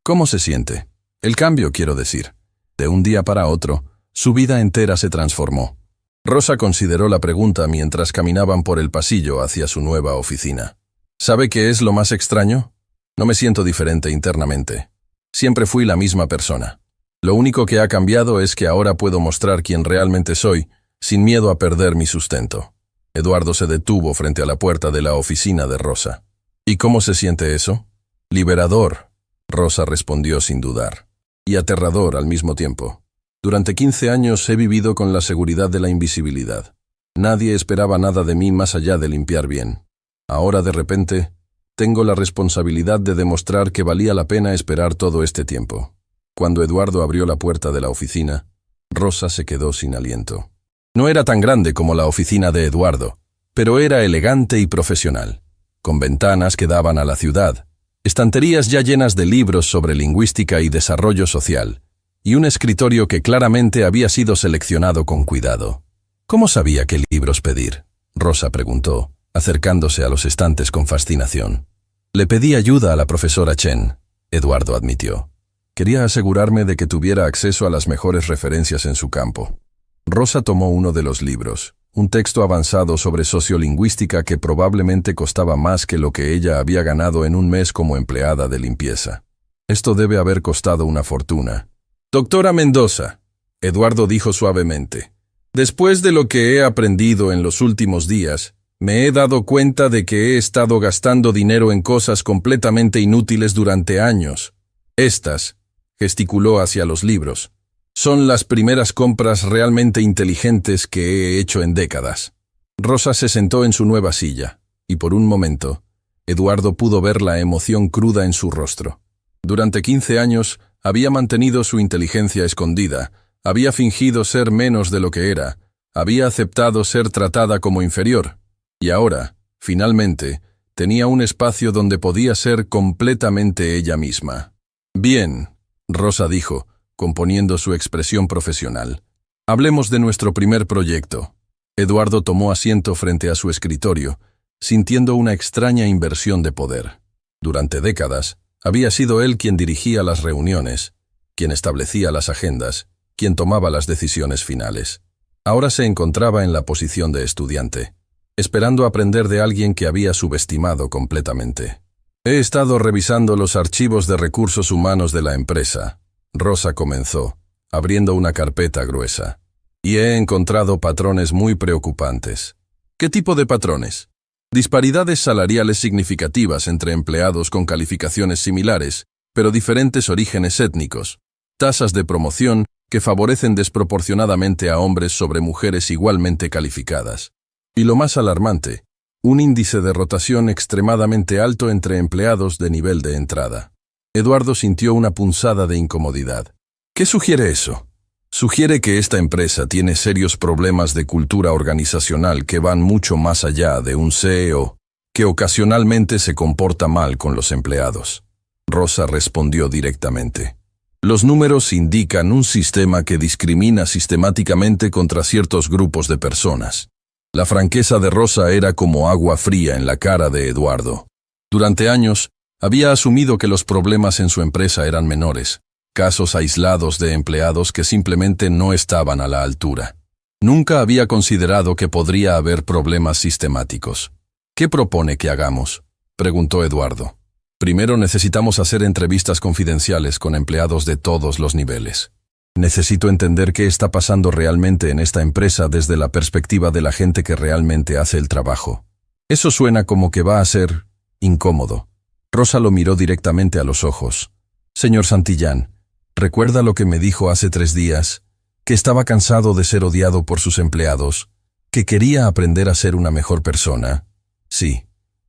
¿Cómo se siente? El cambio, quiero decir». De un día para otro, su vida entera se transformó. Rosa consideró la pregunta mientras caminaban por el pasillo hacia su nueva oficina. ¿Sabe qué es lo más extraño? No me siento diferente internamente. Siempre fui la misma persona. Lo único que ha cambiado es que ahora puedo mostrar quién realmente soy, sin miedo a perder mi sustento. Eduardo se detuvo frente a la puerta de la oficina de Rosa. ¿Y cómo se siente eso? Liberador, Rosa respondió sin dudar. Y aterrador al mismo tiempo. Durante 15 años he vivido con la seguridad de la invisibilidad. Nadie esperaba nada de mí más allá de limpiar bien. Ahora, de repente, tengo la responsabilidad de demostrar que valía la pena esperar todo este tiempo. Cuando Eduardo abrió la puerta de la oficina, Rosa se quedó sin aliento. No era tan grande como la oficina de Eduardo, pero era elegante y profesional, con ventanas que daban a la ciudad, estanterías ya llenas de libros sobre lingüística y desarrollo social, y un escritorio que claramente había sido seleccionado con cuidado. ¿Cómo sabía qué libros pedir?, Rosa preguntó, acercándose a los estantes con fascinación. Le pedí ayuda a la profesora Chen, Eduardo admitió. Quería asegurarme de que tuviera acceso a las mejores referencias en su campo. Rosa tomó uno de los libros, un texto avanzado sobre sociolingüística que probablemente costaba más que lo que ella había ganado en un mes como empleada de limpieza. Esto debe haber costado una fortuna. «Doctora Mendoza», Eduardo dijo suavemente, «después de lo que he aprendido en los últimos días, me he dado cuenta de que he estado gastando dinero en cosas completamente inútiles durante años. Estas», gesticuló hacia los libros, «son las primeras compras realmente inteligentes que he hecho en décadas». Rosa se sentó en su nueva silla, y por un momento, Eduardo pudo ver la emoción cruda en su rostro. Durante 15 años, había mantenido su inteligencia escondida, había fingido ser menos de lo que era, había aceptado ser tratada como inferior, y ahora, finalmente, tenía un espacio donde podía ser completamente ella misma. «Bien», Rosa dijo, componiendo su expresión profesional. «Hablemos de nuestro primer proyecto». Eduardo tomó asiento frente a su escritorio, sintiendo una extraña inversión de poder. Durante décadas, había sido él quien dirigía las reuniones, quien establecía las agendas, quien tomaba las decisiones finales. Ahora se encontraba en la posición de estudiante, esperando aprender de alguien que había subestimado completamente. «He estado revisando los archivos de recursos humanos de la empresa», Rosa comenzó, abriendo una carpeta gruesa, «y he encontrado patrones muy preocupantes». «¿Qué tipo de patrones?» «Disparidades salariales significativas entre empleados con calificaciones similares, pero diferentes orígenes étnicos. Tasas de promoción que favorecen desproporcionadamente a hombres sobre mujeres igualmente calificadas. Y lo más alarmante, un índice de rotación extremadamente alto entre empleados de nivel de entrada. Eduardo sintió una punzada de incomodidad. ¿Qué sugiere eso? Sugiere que esta empresa tiene serios problemas de cultura organizacional que van mucho más allá de un CEO, que ocasionalmente se comporta mal con los empleados. Rosa respondió directamente. Los números indican un sistema que discrimina sistemáticamente contra ciertos grupos de personas. La franqueza de Rosa era como agua fría en la cara de Eduardo. Durante años, había asumido que los problemas en su empresa eran menores, casos aislados de empleados que simplemente no estaban a la altura. Nunca había considerado que podría haber problemas sistemáticos. ¿Qué propone que hagamos?, preguntó Eduardo. Primero necesitamos hacer entrevistas confidenciales con empleados de todos los niveles. Necesito entender qué está pasando realmente en esta empresa desde la perspectiva de la gente que realmente hace el trabajo. Eso suena como que va a ser incómodo. Rosa lo miró directamente a los ojos. Señor Santillán, ¿recuerda lo que me dijo hace 3 días? Que estaba cansado de ser odiado por sus empleados, que quería aprender a ser una mejor persona. Sí.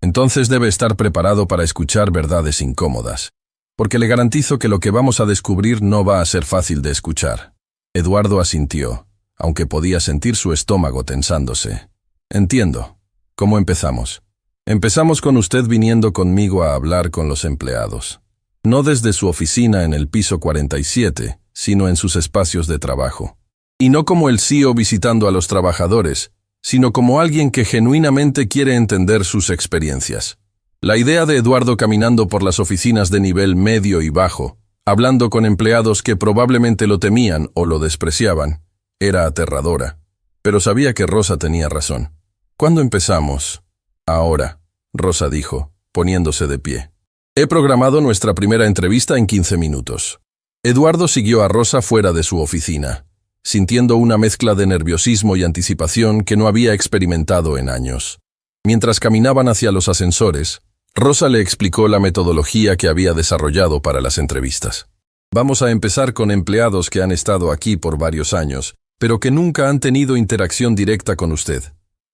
Entonces debe estar preparado para escuchar verdades incómodas. Porque le garantizo que lo que vamos a descubrir no va a ser fácil de escuchar. Eduardo asintió, aunque podía sentir su estómago tensándose. Entiendo. ¿Cómo empezamos? Empezamos con usted viniendo conmigo a hablar con los empleados. No desde su oficina en el piso 47, sino en sus espacios de trabajo. Y no como el CEO visitando a los trabajadores, sino como alguien que genuinamente quiere entender sus experiencias. La idea de Eduardo caminando por las oficinas de nivel medio y bajo, hablando con empleados que probablemente lo temían o lo despreciaban, era aterradora. Pero sabía que Rosa tenía razón. ¿Cuándo empezamos? Ahora, Rosa dijo, poniéndose de pie. He programado nuestra primera entrevista en 15 minutos. Eduardo siguió a Rosa fuera de su oficina, sintiendo una mezcla de nerviosismo y anticipación que no había experimentado en años. Mientras caminaban hacia los ascensores, Rosa le explicó la metodología que había desarrollado para las entrevistas. Vamos a empezar con empleados que han estado aquí por varios años, pero que nunca han tenido interacción directa con usted.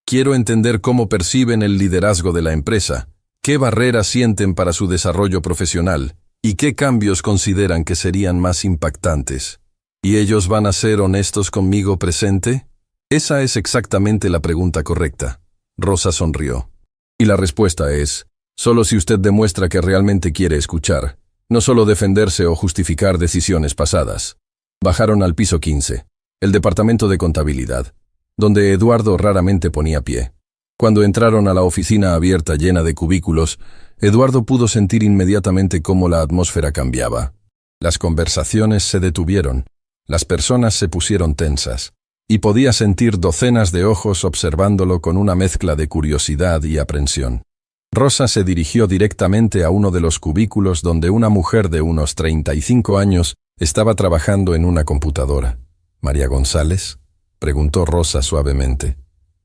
Quiero entender cómo perciben el liderazgo de la empresa, qué barreras sienten para su desarrollo profesional y qué cambios consideran que serían más impactantes. ¿Y ellos van a ser honestos conmigo presente? Esa es exactamente la pregunta correcta. Rosa sonrió. Y la respuesta es, solo si usted demuestra que realmente quiere escuchar, no solo defenderse o justificar decisiones pasadas. Bajaron al piso 15, el departamento de contabilidad, donde Eduardo raramente ponía pie. Cuando entraron a la oficina abierta llena de cubículos, Eduardo pudo sentir inmediatamente cómo la atmósfera cambiaba. Las conversaciones se detuvieron, las personas se pusieron tensas, y podía sentir docenas de ojos observándolo con una mezcla de curiosidad y aprensión. Rosa se dirigió directamente a uno de los cubículos donde una mujer de unos 35 años estaba trabajando en una computadora. ¿María González?, preguntó Rosa suavemente.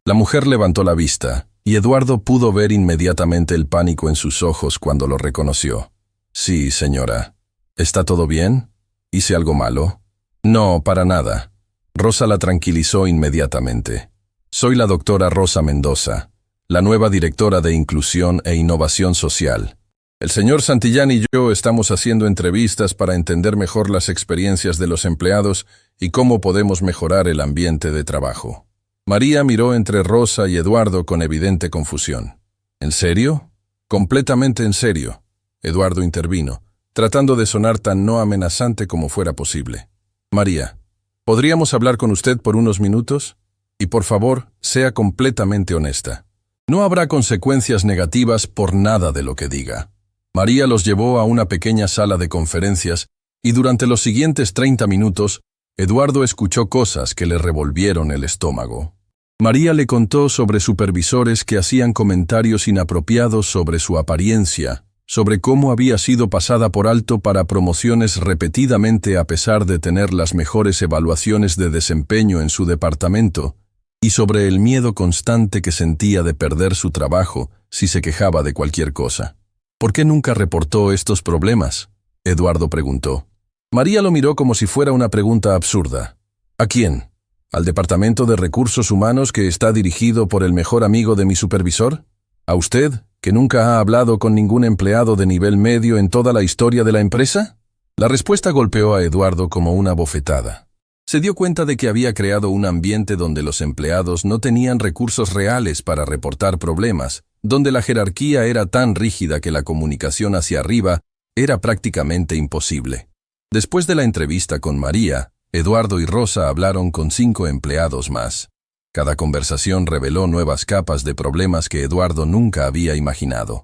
La mujer levantó la vista, y Eduardo pudo ver inmediatamente el pánico en sus ojos cuando lo reconoció. Sí, señora. ¿Está todo bien? ¿Hice algo malo? No, para nada. Rosa la tranquilizó inmediatamente. Soy la doctora Rosa Mendoza, la nueva directora de Inclusión e Innovación Social. El señor Santillán y yo estamos haciendo entrevistas para entender mejor las experiencias de los empleados y cómo podemos mejorar el ambiente de trabajo. María miró entre Rosa y Eduardo con evidente confusión. ¿En serio? Completamente en serio. Eduardo intervino, tratando de sonar tan no amenazante como fuera posible. María, ¿podríamos hablar con usted por unos minutos? Y por favor, sea completamente honesta. No habrá consecuencias negativas por nada de lo que diga. María los llevó a una pequeña sala de conferencias y durante los siguientes 30 minutos, Eduardo escuchó cosas que le revolvieron el estómago. María le contó sobre supervisores que hacían comentarios inapropiados sobre su apariencia, sobre cómo había sido pasada por alto para promociones repetidamente a pesar de tener las mejores evaluaciones de desempeño en su departamento, y sobre el miedo constante que sentía de perder su trabajo si se quejaba de cualquier cosa. ¿Por qué nunca reportó estos problemas?, Eduardo preguntó. María lo miró como si fuera una pregunta absurda. ¿A quién? ¿Al Departamento de Recursos Humanos que está dirigido por el mejor amigo de mi supervisor? ¿A usted, que nunca ha hablado con ningún empleado de nivel medio en toda la historia de la empresa? La respuesta golpeó a Eduardo como una bofetada. Se dio cuenta de que había creado un ambiente donde los empleados no tenían recursos reales para reportar problemas, donde la jerarquía era tan rígida que la comunicación hacia arriba era prácticamente imposible. Después de la entrevista con María, Eduardo y Rosa hablaron con 5 empleados más. Cada conversación reveló nuevas capas de problemas que Eduardo nunca había imaginado.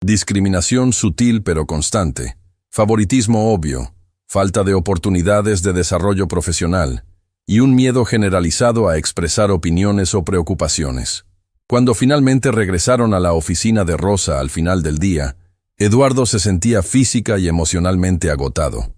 Discriminación sutil pero constante, favoritismo obvio, falta de oportunidades de desarrollo profesional y un miedo generalizado a expresar opiniones o preocupaciones. Cuando finalmente regresaron a la oficina de Rosa al final del día, Eduardo se sentía física y emocionalmente agotado.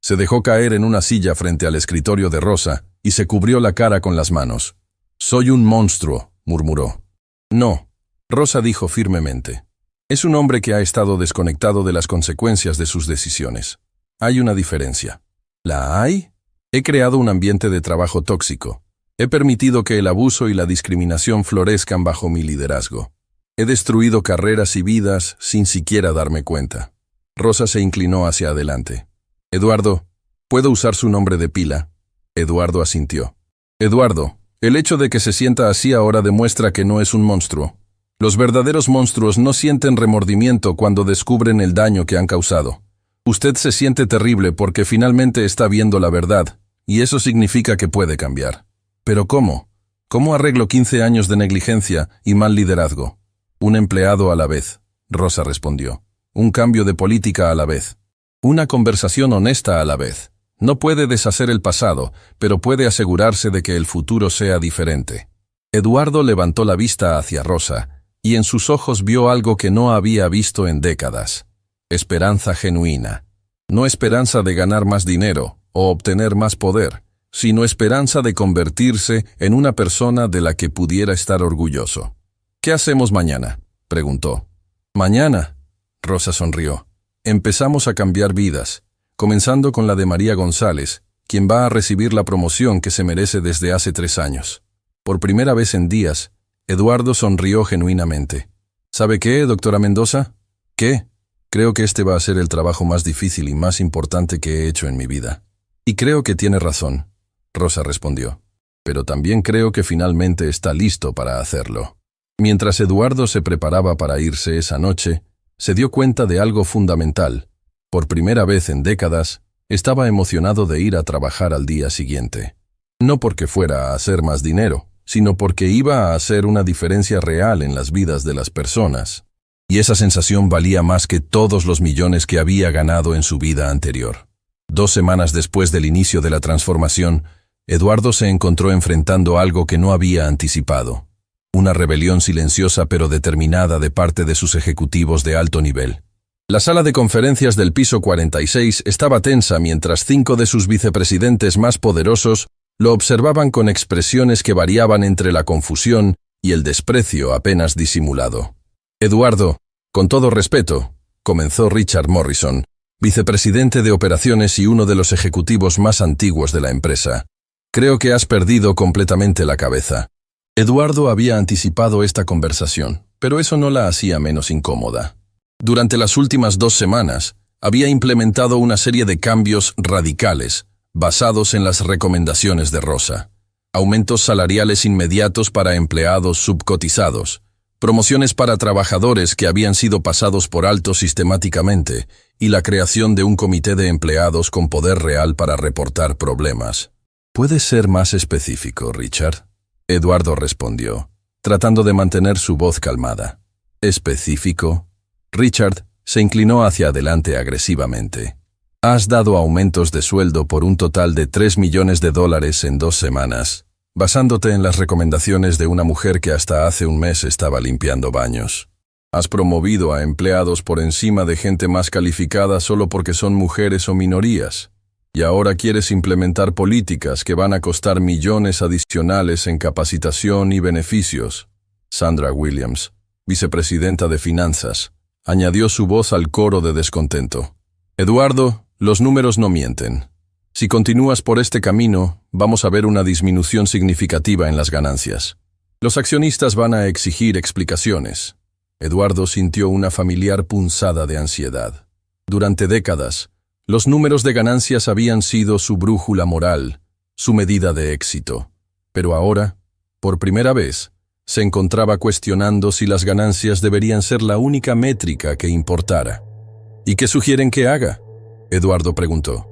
Se dejó caer en una silla frente al escritorio de Rosa y se cubrió la cara con las manos. «Soy un monstruo», murmuró. «No», Rosa dijo firmemente. «Es un hombre que ha estado desconectado de las consecuencias de sus decisiones. Hay una diferencia». ¿La hay? He creado un ambiente de trabajo tóxico. He permitido que el abuso y la discriminación florezcan bajo mi liderazgo. He destruido carreras y vidas sin siquiera darme cuenta. Rosa se inclinó hacia adelante. «Eduardo, ¿puedo usar su nombre de pila?» Eduardo asintió. «Eduardo, el hecho de que se sienta así ahora demuestra que no es un monstruo. Los verdaderos monstruos no sienten remordimiento cuando descubren el daño que han causado. Usted se siente terrible porque finalmente está viendo la verdad, y eso significa que puede cambiar. ¿Pero cómo? ¿Cómo arreglo 15 años de negligencia y mal liderazgo?» «Un empleado a la vez», Rosa respondió. «Un cambio de política a la vez. Una conversación honesta a la vez. No puede deshacer el pasado, pero puede asegurarse de que el futuro sea diferente». Eduardo levantó la vista hacia Rosa, y en sus ojos vio algo que no había visto en décadas. Esperanza genuina. No esperanza de ganar más dinero o obtener más poder, sino esperanza de convertirse en una persona de la que pudiera estar orgulloso. «¿Qué hacemos mañana?», preguntó. «Mañana», Rosa sonrió. «Empezamos a cambiar vidas, comenzando con la de María González, quien va a recibir la promoción que se merece desde hace 3 años». Por primera vez en días, Eduardo sonrió genuinamente. «¿Sabe qué, doctora Mendoza? ¿Qué? Creo que este va a ser el trabajo más difícil y más importante que he hecho en mi vida». «Y creo que tiene razón», Rosa respondió. «Pero también creo que finalmente está listo para hacerlo». Mientras Eduardo se preparaba para irse esa noche, se dio cuenta de algo fundamental. Por primera vez en décadas, estaba emocionado de ir a trabajar al día siguiente. No porque fuera a hacer más dinero, sino porque iba a hacer una diferencia real en las vidas de las personas. Y esa sensación valía más que todos los millones que había ganado en su vida anterior. 2 semanas después del inicio de la transformación, Eduardo se encontró enfrentando algo que no había anticipado. Una rebelión silenciosa pero determinada de parte de sus ejecutivos de alto nivel. La sala de conferencias del piso 46 estaba tensa mientras 5 de sus vicepresidentes más poderosos lo observaban con expresiones que variaban entre la confusión y el desprecio apenas disimulado. «Eduardo, con todo respeto», comenzó Richard Morrison, vicepresidente de operaciones y uno de los ejecutivos más antiguos de la empresa. «Creo que has perdido completamente la cabeza». Eduardo había anticipado esta conversación, pero eso no la hacía menos incómoda. Durante las últimas 2 semanas, había implementado una serie de cambios radicales, basados en las recomendaciones de Rosa. Aumentos salariales inmediatos para empleados subcotizados, promociones para trabajadores que habían sido pasados por alto sistemáticamente, y la creación de un comité de empleados con poder real para reportar problemas. «¿Puedes ser más específico, Richard?», Eduardo respondió, tratando de mantener su voz calmada. «¿Específico?». Richard se inclinó hacia adelante agresivamente. «Has dado aumentos de sueldo por un total de $3 millones en 2 semanas, basándote en las recomendaciones de una mujer que hasta hace un mes estaba limpiando baños. Has promovido a empleados por encima de gente más calificada solo porque son mujeres o minorías. Y ahora quieres implementar políticas que van a costar millones adicionales en capacitación y beneficios». Sandra Williams, vicepresidenta de Finanzas, añadió su voz al coro de descontento. «Eduardo, los números no mienten. Si continúas por este camino, vamos a ver una disminución significativa en las ganancias. Los accionistas van a exigir explicaciones. Eduardo sintió una familiar punzada de ansiedad. Durante décadas, los números de ganancias habían sido su brújula moral, su medida de éxito. Pero ahora, por primera vez, se encontraba cuestionando si las ganancias deberían ser la única métrica que importara. ¿Y qué sugieren que haga?, Eduardo preguntó.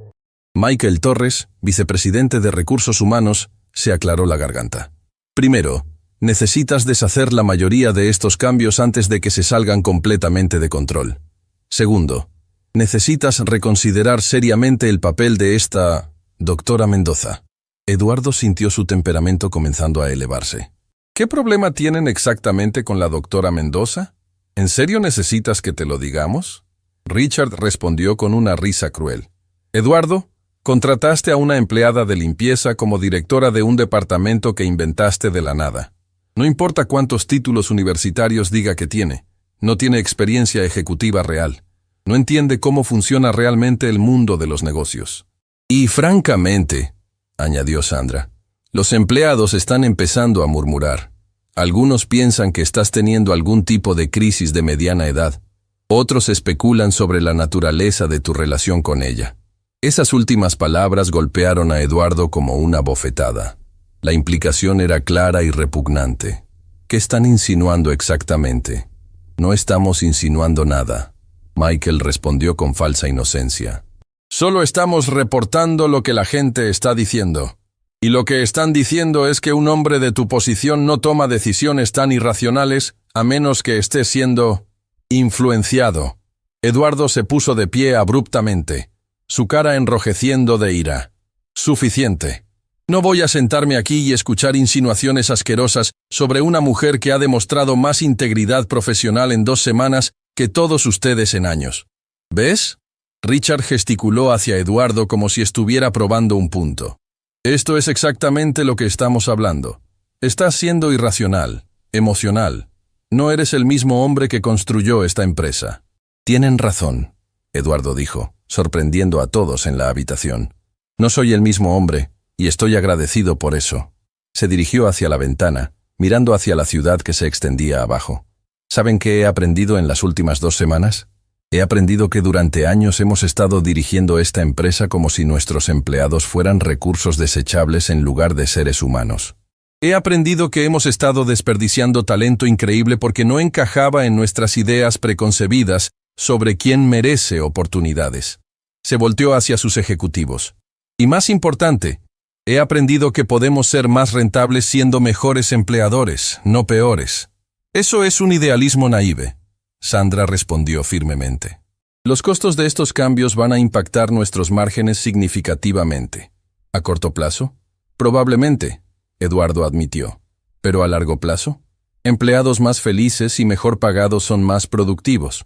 Michael Torres, vicepresidente de Recursos Humanos, se aclaró la garganta. Primero, necesitas deshacer la mayoría de estos cambios antes de que se salgan completamente de control. Segundo, necesitas reconsiderar seriamente el papel de esta doctora Mendoza. Eduardo sintió su temperamento comenzando a elevarse. ¿Qué problema tienen exactamente con la doctora Mendoza? ¿En serio necesitas que te lo digamos? Richard respondió con una risa cruel. Eduardo, contrataste a una empleada de limpieza como directora de un departamento que inventaste de la nada. No importa cuántos títulos universitarios diga que tiene, no tiene experiencia ejecutiva real. No entiende cómo funciona realmente el mundo de los negocios. Y francamente, añadió Sandra, los empleados están empezando a murmurar. Algunos piensan que estás teniendo algún tipo de crisis de mediana edad. Otros especulan sobre la naturaleza de tu relación con ella. Esas últimas palabras golpearon a Eduardo como una bofetada. La implicación era clara y repugnante. ¿Qué están insinuando exactamente? No estamos insinuando nada. Michael respondió con falsa inocencia. Solo estamos reportando lo que la gente está diciendo. Y lo que están diciendo es que un hombre de tu posición no toma decisiones tan irracionales a menos que esté siendo influenciado. Eduardo se puso de pie abruptamente, su cara enrojeciendo de ira. Suficiente. No voy a sentarme aquí y escuchar insinuaciones asquerosas sobre una mujer que ha demostrado más integridad profesional en 2 semanas que todos ustedes en años. ¿Ves? Richard gesticuló hacia Eduardo como si estuviera probando un punto. Esto es exactamente lo que estamos hablando. Estás siendo irracional, emocional. No eres el mismo hombre que construyó esta empresa. Tienen razón, Eduardo dijo, sorprendiendo a todos en la habitación. No soy el mismo hombre, y estoy agradecido por eso. Se dirigió hacia la ventana, mirando hacia la ciudad que se extendía abajo. ¿Saben qué he aprendido en las últimas 2 semanas? He aprendido que durante años hemos estado dirigiendo esta empresa como si nuestros empleados fueran recursos desechables en lugar de seres humanos. He aprendido que hemos estado desperdiciando talento increíble porque no encajaba en nuestras ideas preconcebidas sobre quién merece oportunidades. Se volteó hacia sus ejecutivos. Y más importante, he aprendido que podemos ser más rentables siendo mejores empleadores, no peores. Eso es un idealismo naive, Sandra respondió firmemente. Los costos de estos cambios van a impactar nuestros márgenes significativamente. ¿A corto plazo? Probablemente, Eduardo admitió. ¿Pero a largo plazo? Empleados más felices y mejor pagados son más productivos.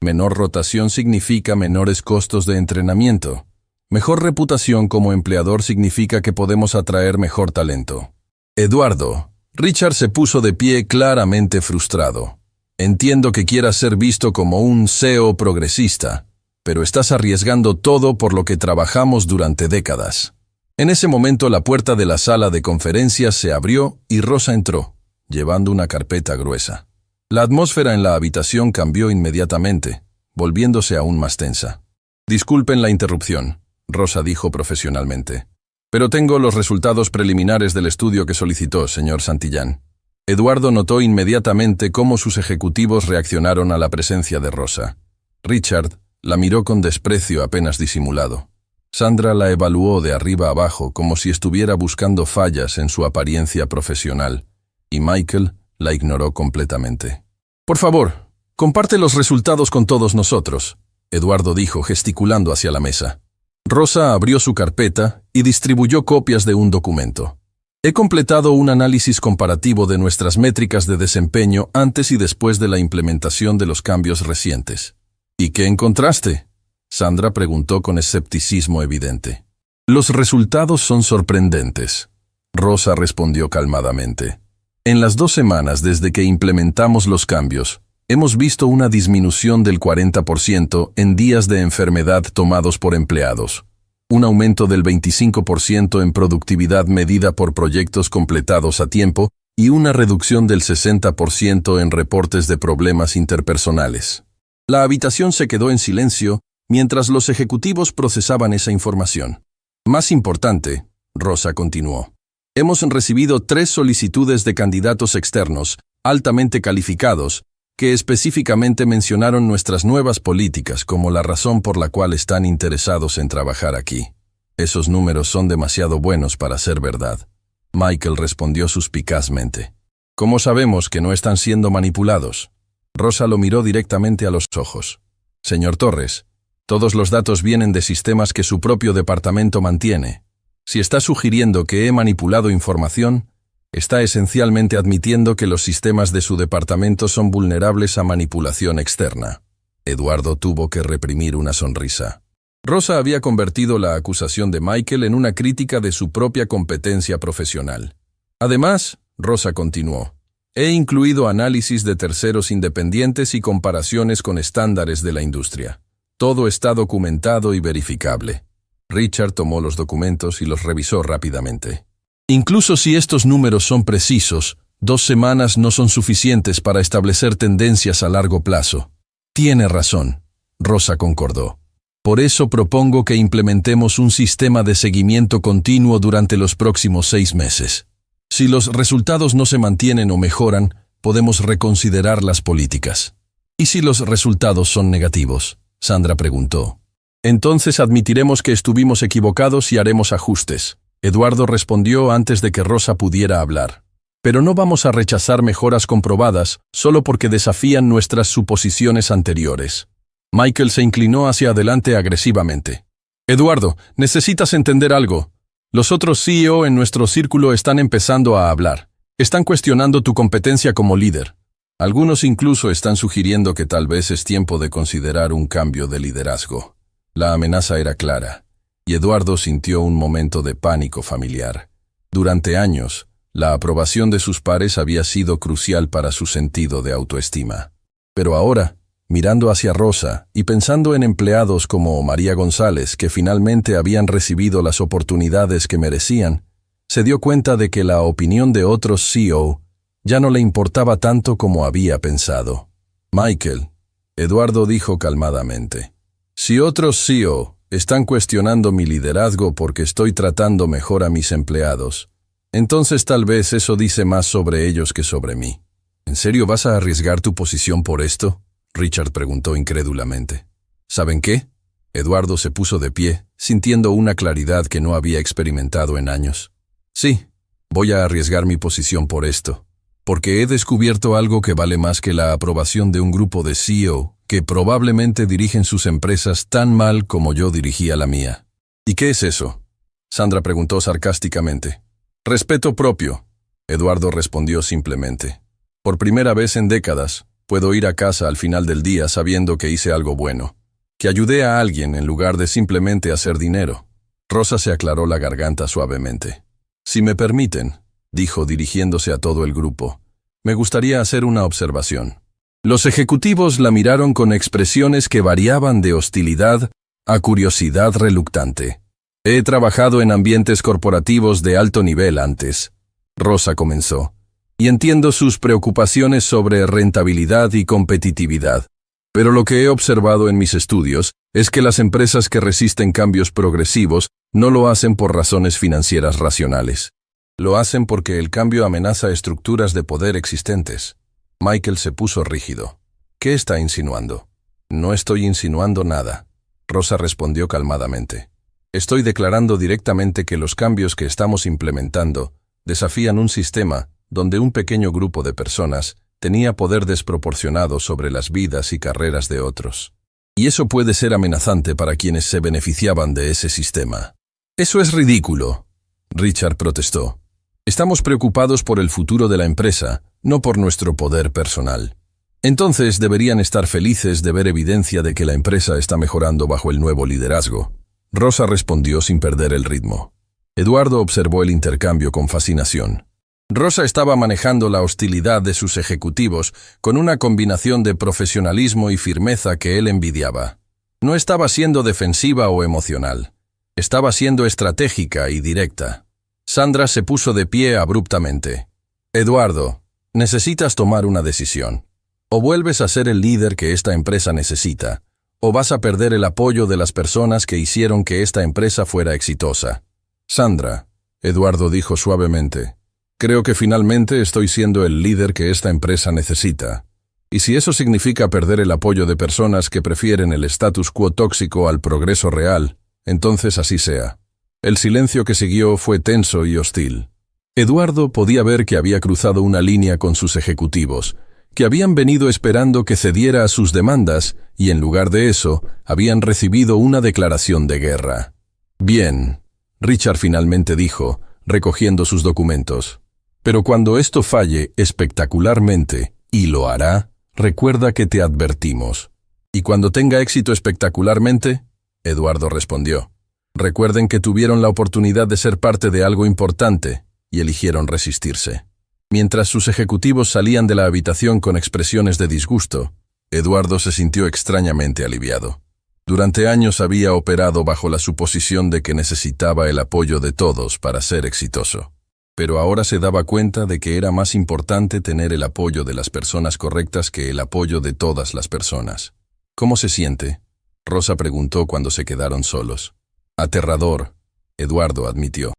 Menor rotación significa menores costos de entrenamiento. Mejor reputación como empleador significa que podemos atraer mejor talento. Eduardo, Richard se puso de pie claramente frustrado. Entiendo que quieras ser visto como un CEO progresista, pero estás arriesgando todo por lo que trabajamos durante décadas. En ese momento la puerta de la sala de conferencias se abrió y Rosa entró, llevando una carpeta gruesa. La atmósfera en la habitación cambió inmediatamente, volviéndose aún más tensa. Disculpen la interrupción, Rosa dijo profesionalmente. Pero tengo los resultados preliminares del estudio que solicitó, señor Santillán. Eduardo notó inmediatamente cómo sus ejecutivos reaccionaron a la presencia de Rosa. Richard la miró con desprecio apenas disimulado. Sandra la evaluó de arriba abajo como si estuviera buscando fallas en su apariencia profesional, y Michael la ignoró completamente. Por favor, comparte los resultados con todos nosotros, Eduardo dijo gesticulando hacia la mesa. Rosa abrió su carpeta y distribuyó copias de un documento. He completado un análisis comparativo de nuestras métricas de desempeño antes y después de la implementación de los cambios recientes. ¿Y qué encontraste?, Sandra preguntó con escepticismo evidente. Los resultados son sorprendentes, Rosa respondió calmadamente. En las 2 semanas desde que implementamos los cambios, hemos visto una disminución del 40% en días de enfermedad tomados por empleados. un aumento del 25% en productividad medida por proyectos completados a tiempo y una reducción del 60% en reportes de problemas interpersonales. La habitación se quedó en silencio mientras los ejecutivos procesaban esa información. Más importante, Rosa continuó. Hemos recibido 3 solicitudes de candidatos externos, altamente calificados, que específicamente mencionaron nuestras nuevas políticas como la razón por la cual están interesados en trabajar aquí. Esos números son demasiado buenos para ser verdad. Michael respondió suspicazmente. ¿Cómo sabemos que no están siendo manipulados? Rosa lo miró directamente a los ojos. Señor Torres, todos los datos vienen de sistemas que su propio departamento mantiene. Si está sugiriendo que he manipulado información, está esencialmente admitiendo que los sistemas de su departamento son vulnerables a manipulación externa. Eduardo tuvo que reprimir una sonrisa. Rosa había convertido la acusación de Michael en una crítica de su propia competencia profesional. Además, Rosa continuó, he incluido análisis de terceros independientes y comparaciones con estándares de la industria. Todo está documentado y verificable. Richard tomó los documentos y los revisó rápidamente. Incluso si estos números son precisos, 2 semanas no son suficientes para establecer tendencias a largo plazo. Tiene razón, Rosa concordó. Por eso propongo que implementemos un sistema de seguimiento continuo durante los próximos 6 meses. Si los resultados no se mantienen o mejoran, podemos reconsiderar las políticas. ¿Y si los resultados son negativos?, Sandra preguntó. Entonces admitiremos que estuvimos equivocados y haremos ajustes. Eduardo respondió antes de que Rosa pudiera hablar. Pero no vamos a rechazar mejoras comprobadas solo porque desafían nuestras suposiciones anteriores. Michael se inclinó hacia adelante agresivamente. Eduardo, necesitas entender algo. Los otros CEO en nuestro círculo están empezando a hablar. Están cuestionando tu competencia como líder. Algunos incluso están sugiriendo que tal vez es tiempo de considerar un cambio de liderazgo. La amenaza era clara, y Eduardo sintió un momento de pánico familiar. Durante años, la aprobación de sus pares había sido crucial para su sentido de autoestima. Pero ahora, mirando hacia Rosa y pensando en empleados como María González que finalmente habían recibido las oportunidades que merecían, se dio cuenta de que la opinión de otros CEO ya no le importaba tanto como había pensado. Michael, Eduardo dijo calmadamente, si otros CEO están cuestionando mi liderazgo porque estoy tratando mejor a mis empleados, entonces tal vez eso dice más sobre ellos que sobre mí. ¿En serio vas a arriesgar tu posición por esto?, Richard preguntó incrédulamente. ¿Saben qué? Eduardo se puso de pie, sintiendo una claridad que no había experimentado en años. Sí, voy a arriesgar mi posición por esto, porque he descubierto algo que vale más que la aprobación de un grupo de CEO que probablemente dirigen sus empresas tan mal como yo dirigía la mía. ¿Y qué es eso?, Sandra preguntó sarcásticamente. Respeto propio, Eduardo respondió simplemente. Por primera vez en décadas, puedo ir a casa al final del día sabiendo que hice algo bueno, que ayudé a alguien en lugar de simplemente hacer dinero. Rosa se aclaró la garganta suavemente. Si me permiten, dijo dirigiéndose a todo el grupo, me gustaría hacer una observación. Los ejecutivos la miraron con expresiones que variaban de hostilidad a curiosidad reluctante. He trabajado en ambientes corporativos de alto nivel antes, Rosa comenzó, y entiendo sus preocupaciones sobre rentabilidad y competitividad. Pero lo que he observado en mis estudios es que las empresas que resisten cambios progresivos no lo hacen por razones financieras racionales. Lo hacen porque el cambio amenaza estructuras de poder existentes. Michael se puso rígido. ¿Qué está insinuando? No estoy insinuando nada, Rosa respondió calmadamente. Estoy declarando directamente que los cambios que estamos implementando desafían un sistema donde un pequeño grupo de personas tenía poder desproporcionado sobre las vidas y carreras de otros. Y eso puede ser amenazante para quienes se beneficiaban de ese sistema. Eso es ridículo, Richard protestó. Estamos preocupados por el futuro de la empresa, no por nuestro poder personal. Entonces deberían estar felices de ver evidencia de que la empresa está mejorando bajo el nuevo liderazgo. Rosa respondió sin perder el ritmo. Eduardo observó el intercambio con fascinación. Rosa estaba manejando la hostilidad de sus ejecutivos con una combinación de profesionalismo y firmeza que él envidiaba. No estaba siendo defensiva o emocional. Estaba siendo estratégica y directa. Sandra se puso de pie abruptamente. Eduardo, necesitas tomar una decisión. O vuelves a ser el líder que esta empresa necesita, o vas a perder el apoyo de las personas que hicieron que esta empresa fuera exitosa. Sandra, Eduardo dijo suavemente, creo que finalmente estoy siendo el líder que esta empresa necesita. Y si eso significa perder el apoyo de personas que prefieren el status quo tóxico al progreso real, entonces así sea. El silencio que siguió fue tenso y hostil. Eduardo podía ver que había cruzado una línea con sus ejecutivos, que habían venido esperando que cediera a sus demandas y en lugar de eso, habían recibido una declaración de guerra. Bien, Richard finalmente dijo, recogiendo sus documentos. Pero cuando esto falle espectacularmente, y lo hará, recuerda que te advertimos. ¿Y cuando tenga éxito espectacularmente? Eduardo respondió. Recuerden que tuvieron la oportunidad de ser parte de algo importante y eligieron resistirse. Mientras sus ejecutivos salían de la habitación con expresiones de disgusto, Eduardo se sintió extrañamente aliviado. Durante años había operado bajo la suposición de que necesitaba el apoyo de todos para ser exitoso. Pero ahora se daba cuenta de que era más importante tener el apoyo de las personas correctas que el apoyo de todas las personas. ¿Cómo se siente?, Rosa preguntó cuando se quedaron solos. Aterrador, Eduardo admitió,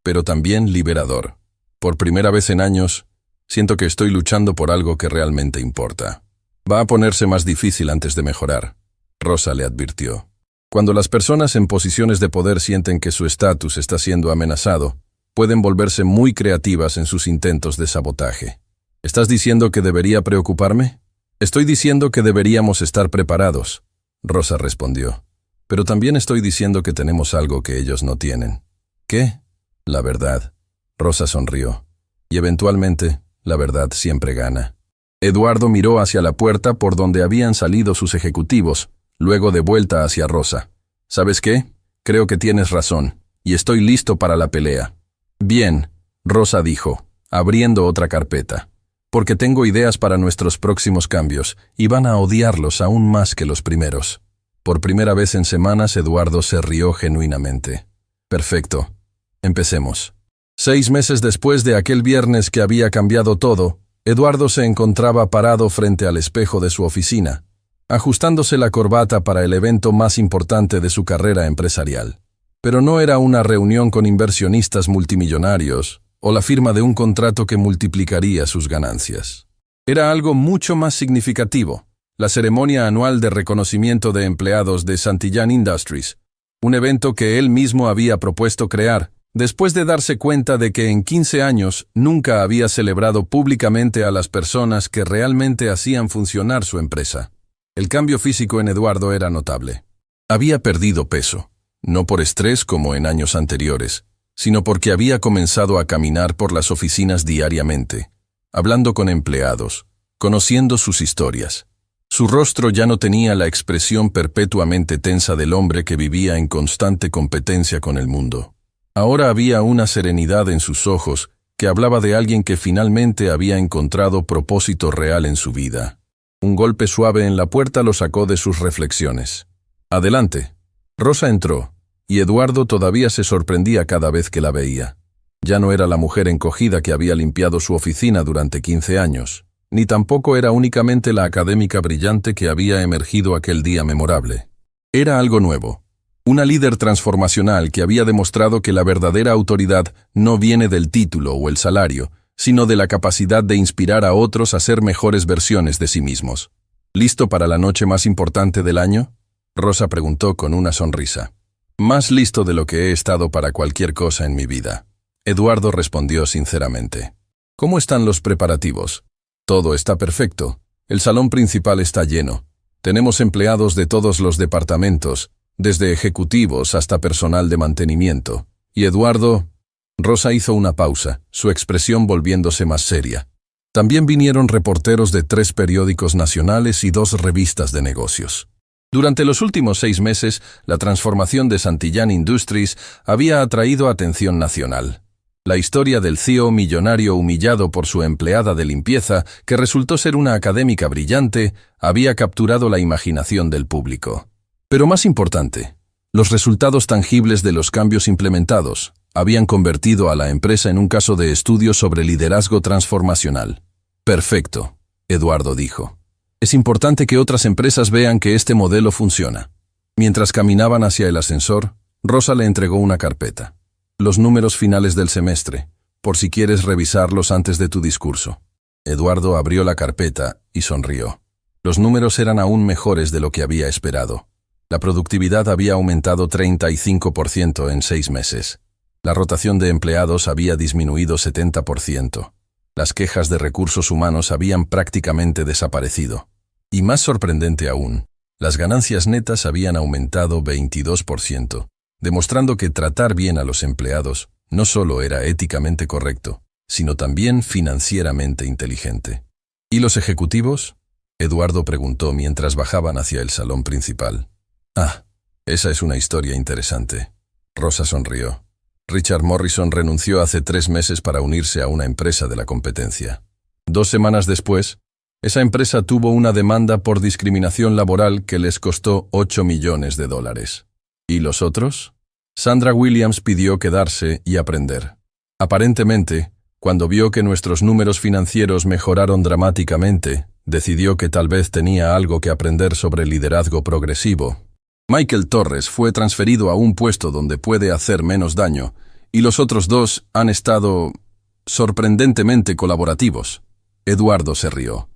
pero también liberador. Por primera vez en años, siento que estoy luchando por algo que realmente importa. Va a ponerse más difícil antes de mejorar, Rosa le advirtió. Cuando las personas en posiciones de poder sienten que su estatus está siendo amenazado, pueden volverse muy creativas en sus intentos de sabotaje. ¿Estás diciendo que debería preocuparme? Estoy diciendo que deberíamos estar preparados, Rosa respondió. Pero también estoy diciendo que tenemos algo que ellos no tienen. ¿Qué? La verdad. Rosa sonrió. Y eventualmente, la verdad siempre gana. Eduardo miró hacia la puerta por donde habían salido sus ejecutivos, luego de vuelta hacia Rosa. ¿Sabes qué? Creo que tienes razón, y estoy listo para la pelea. Bien, Rosa dijo, abriendo otra carpeta. Porque tengo ideas para nuestros próximos cambios, y van a odiarlos aún más que los primeros. Por primera vez en semanas, Eduardo se rió genuinamente. Perfecto. Empecemos. 6 meses después de aquel viernes que había cambiado todo, Eduardo se encontraba parado frente al espejo de su oficina, ajustándose la corbata para el evento más importante de su carrera empresarial. Pero no era una reunión con inversionistas multimillonarios o la firma de un contrato que multiplicaría sus ganancias. Era algo mucho más significativo, la ceremonia anual de reconocimiento de empleados de Santillán Industries, un evento que él mismo había propuesto crear, después de darse cuenta de que en 15 años nunca había celebrado públicamente a las personas que realmente hacían funcionar su empresa. El cambio físico en Eduardo era notable. Había perdido peso, no por estrés como en años anteriores, sino porque había comenzado a caminar por las oficinas diariamente, hablando con empleados, conociendo sus historias. Su rostro ya no tenía la expresión perpetuamente tensa del hombre que vivía en constante competencia con el mundo. Ahora había una serenidad en sus ojos que hablaba de alguien que finalmente había encontrado propósito real en su vida. Un golpe suave en la puerta lo sacó de sus reflexiones. «Adelante». Rosa entró, y Eduardo todavía se sorprendía cada vez que la veía. Ya no era la mujer encogida que había limpiado su oficina durante 15 años, ni tampoco era únicamente la académica brillante que había emergido aquel día memorable. Era algo nuevo. Una líder transformacional que había demostrado que la verdadera autoridad no viene del título o el salario, sino de la capacidad de inspirar a otros a ser mejores versiones de sí mismos. ¿Listo para la noche más importante del año?, Rosa preguntó con una sonrisa. Más listo de lo que he estado para cualquier cosa en mi vida. Eduardo respondió sinceramente. ¿Cómo están los preparativos? Todo está perfecto. El salón principal está lleno. Tenemos empleados de todos los departamentos, desde ejecutivos hasta personal de mantenimiento. Y Eduardo... Rosa hizo una pausa, su expresión volviéndose más seria. También vinieron reporteros de 3 periódicos nacionales y 2 revistas de negocios. Durante los últimos 6 meses, la transformación de Santillán Industries había atraído atención nacional. La historia del CEO millonario humillado por su empleada de limpieza, que resultó ser una académica brillante, había capturado la imaginación del público. Pero más importante, Los resultados tangibles de los cambios implementados habían convertido a la empresa en un caso de estudio sobre liderazgo transformacional. Perfecto, Eduardo dijo. Es importante que otras empresas vean que este modelo funciona. Mientras caminaban hacia el ascensor, Rosa le entregó una carpeta. Los números finales del semestre, por si quieres revisarlos antes de tu discurso. Eduardo abrió la carpeta y sonrió. Los números eran aún mejores de lo que había esperado. La productividad había aumentado 35% en 6 meses. La rotación de empleados había disminuido 70%. Las quejas de recursos humanos habían prácticamente desaparecido. Y más sorprendente aún, las ganancias netas habían aumentado 22%, demostrando que tratar bien a los empleados no solo era éticamente correcto, sino también financieramente inteligente. ¿Y los ejecutivos?, Eduardo preguntó mientras bajaban hacia el salón principal. Ah, esa es una historia interesante. Rosa sonrió. Richard Morrison renunció hace 3 meses para unirse a una empresa de la competencia. 2 semanas después, esa empresa tuvo una demanda por discriminación laboral que les costó $8 millones. ¿Y los otros? Sandra Williams pidió quedarse y aprender. Aparentemente, cuando vio que nuestros números financieros mejoraron dramáticamente, decidió que tal vez tenía algo que aprender sobre liderazgo progresivo. Michael Torres fue transferido a un puesto donde puede hacer menos daño, y los otros 2 han estado sorprendentemente colaborativos. Eduardo se rió.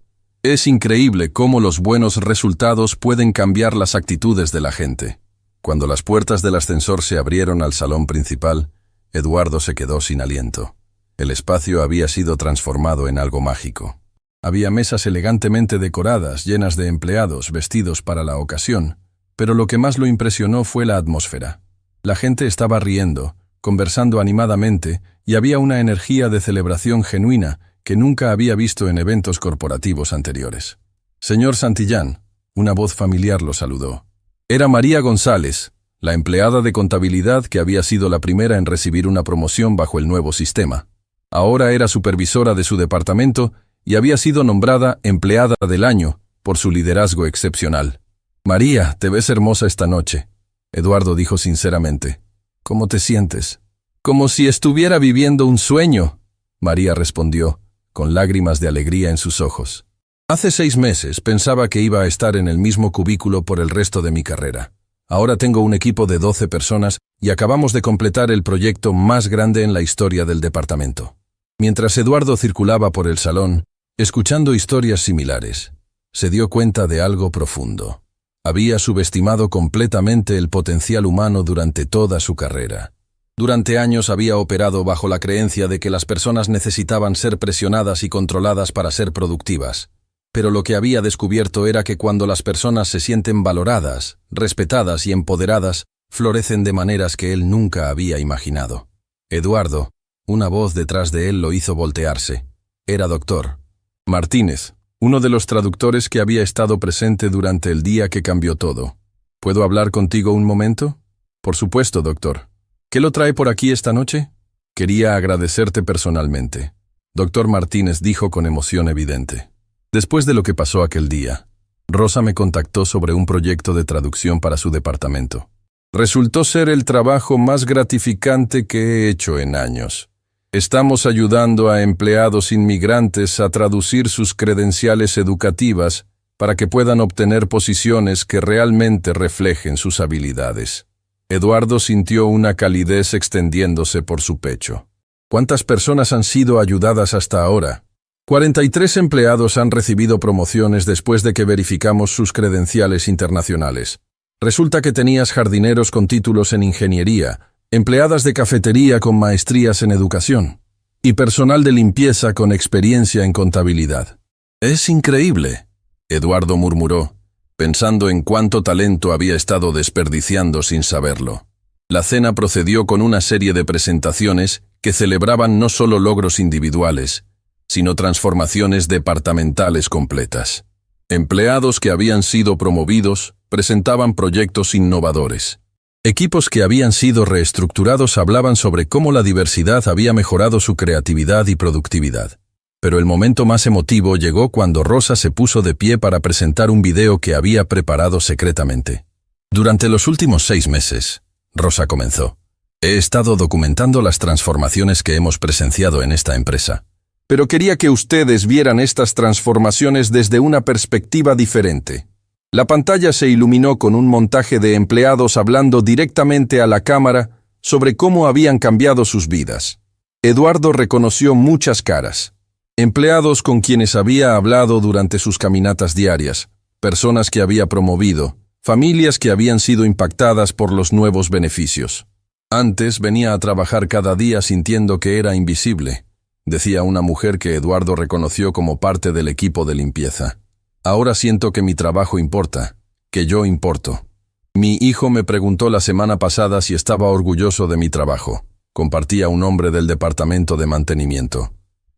Es increíble cómo los buenos resultados pueden cambiar las actitudes de la gente. Cuando las puertas del ascensor se abrieron al salón principal, Eduardo se quedó sin aliento. El espacio había sido transformado en algo mágico. Había mesas elegantemente decoradas, llenas de empleados vestidos para la ocasión, pero lo que más lo impresionó fue la atmósfera. La gente estaba riendo, conversando animadamente, y había una energía de celebración genuina que nunca había visto en eventos corporativos anteriores. Señor Santillán, una voz familiar lo saludó. Era María González, la empleada de contabilidad que había sido la primera en recibir una promoción bajo el nuevo sistema. Ahora era supervisora de su departamento y había sido nombrada empleada del año por su liderazgo excepcional. María, te ves hermosa esta noche, Eduardo dijo sinceramente. ¿Cómo te sientes? Como si estuviera viviendo un sueño, María respondió, con lágrimas de alegría en sus ojos. Hace 6 meses pensaba que iba a estar en el mismo cubículo por el resto de mi carrera. Ahora tengo un equipo de 12 personas y acabamos de completar el proyecto más grande en la historia del departamento. Mientras Eduardo circulaba por el salón, escuchando historias similares, se dio cuenta de algo profundo. Había subestimado completamente el potencial humano durante toda su carrera. Durante años había operado bajo la creencia de que las personas necesitaban ser presionadas y controladas para ser productivas. Pero lo que había descubierto era que cuando las personas se sienten valoradas, respetadas y empoderadas, florecen de maneras que él nunca había imaginado. Eduardo, una voz detrás de él lo hizo voltearse. Era Dr. Martínez, uno de los traductores que había estado presente durante el día que cambió todo. ¿Puedo hablar contigo un momento? Por supuesto, doctor. ¿Qué lo trae por aquí esta noche? Quería agradecerte personalmente, Dr. Martínez dijo con emoción evidente. Después de lo que pasó aquel día, Rosa me contactó sobre un proyecto de traducción para su departamento. Resultó ser el trabajo más gratificante que he hecho en años. Estamos ayudando a empleados inmigrantes a traducir sus credenciales educativas para que puedan obtener posiciones que realmente reflejen sus habilidades. Eduardo sintió una calidez extendiéndose por su pecho. ¿Cuántas personas han sido ayudadas hasta ahora? 43 empleados han recibido promociones después de que verificamos sus credenciales internacionales. Resulta que tenías jardineros con títulos en ingeniería, empleadas de cafetería con maestrías en educación y personal de limpieza con experiencia en contabilidad. Es increíble, Eduardo murmuró, pensando en cuánto talento había estado desperdiciando sin saberlo. La cena procedió con una serie de presentaciones que celebraban no solo logros individuales, sino transformaciones departamentales completas. Empleados que habían sido promovidos presentaban proyectos innovadores. Equipos que habían sido reestructurados hablaban sobre cómo la diversidad había mejorado su creatividad y productividad. Pero el momento más emotivo llegó cuando Rosa se puso de pie para presentar un video que había preparado secretamente. Durante los últimos 6 meses, Rosa comenzó. He estado documentando las transformaciones que hemos presenciado en esta empresa. Pero quería que ustedes vieran estas transformaciones desde una perspectiva diferente. La pantalla se iluminó con un montaje de empleados hablando directamente a la cámara sobre cómo habían cambiado sus vidas. Eduardo reconoció muchas caras. Empleados con quienes había hablado durante sus caminatas diarias, personas que había promovido, familias que habían sido impactadas por los nuevos beneficios. Antes venía a trabajar cada día sintiendo que era invisible, decía una mujer que Eduardo reconoció como parte del equipo de limpieza. Ahora siento que mi trabajo importa, que yo importo. Mi hijo me preguntó la semana pasada si estaba orgulloso de mi trabajo, compartía un hombre del departamento de mantenimiento.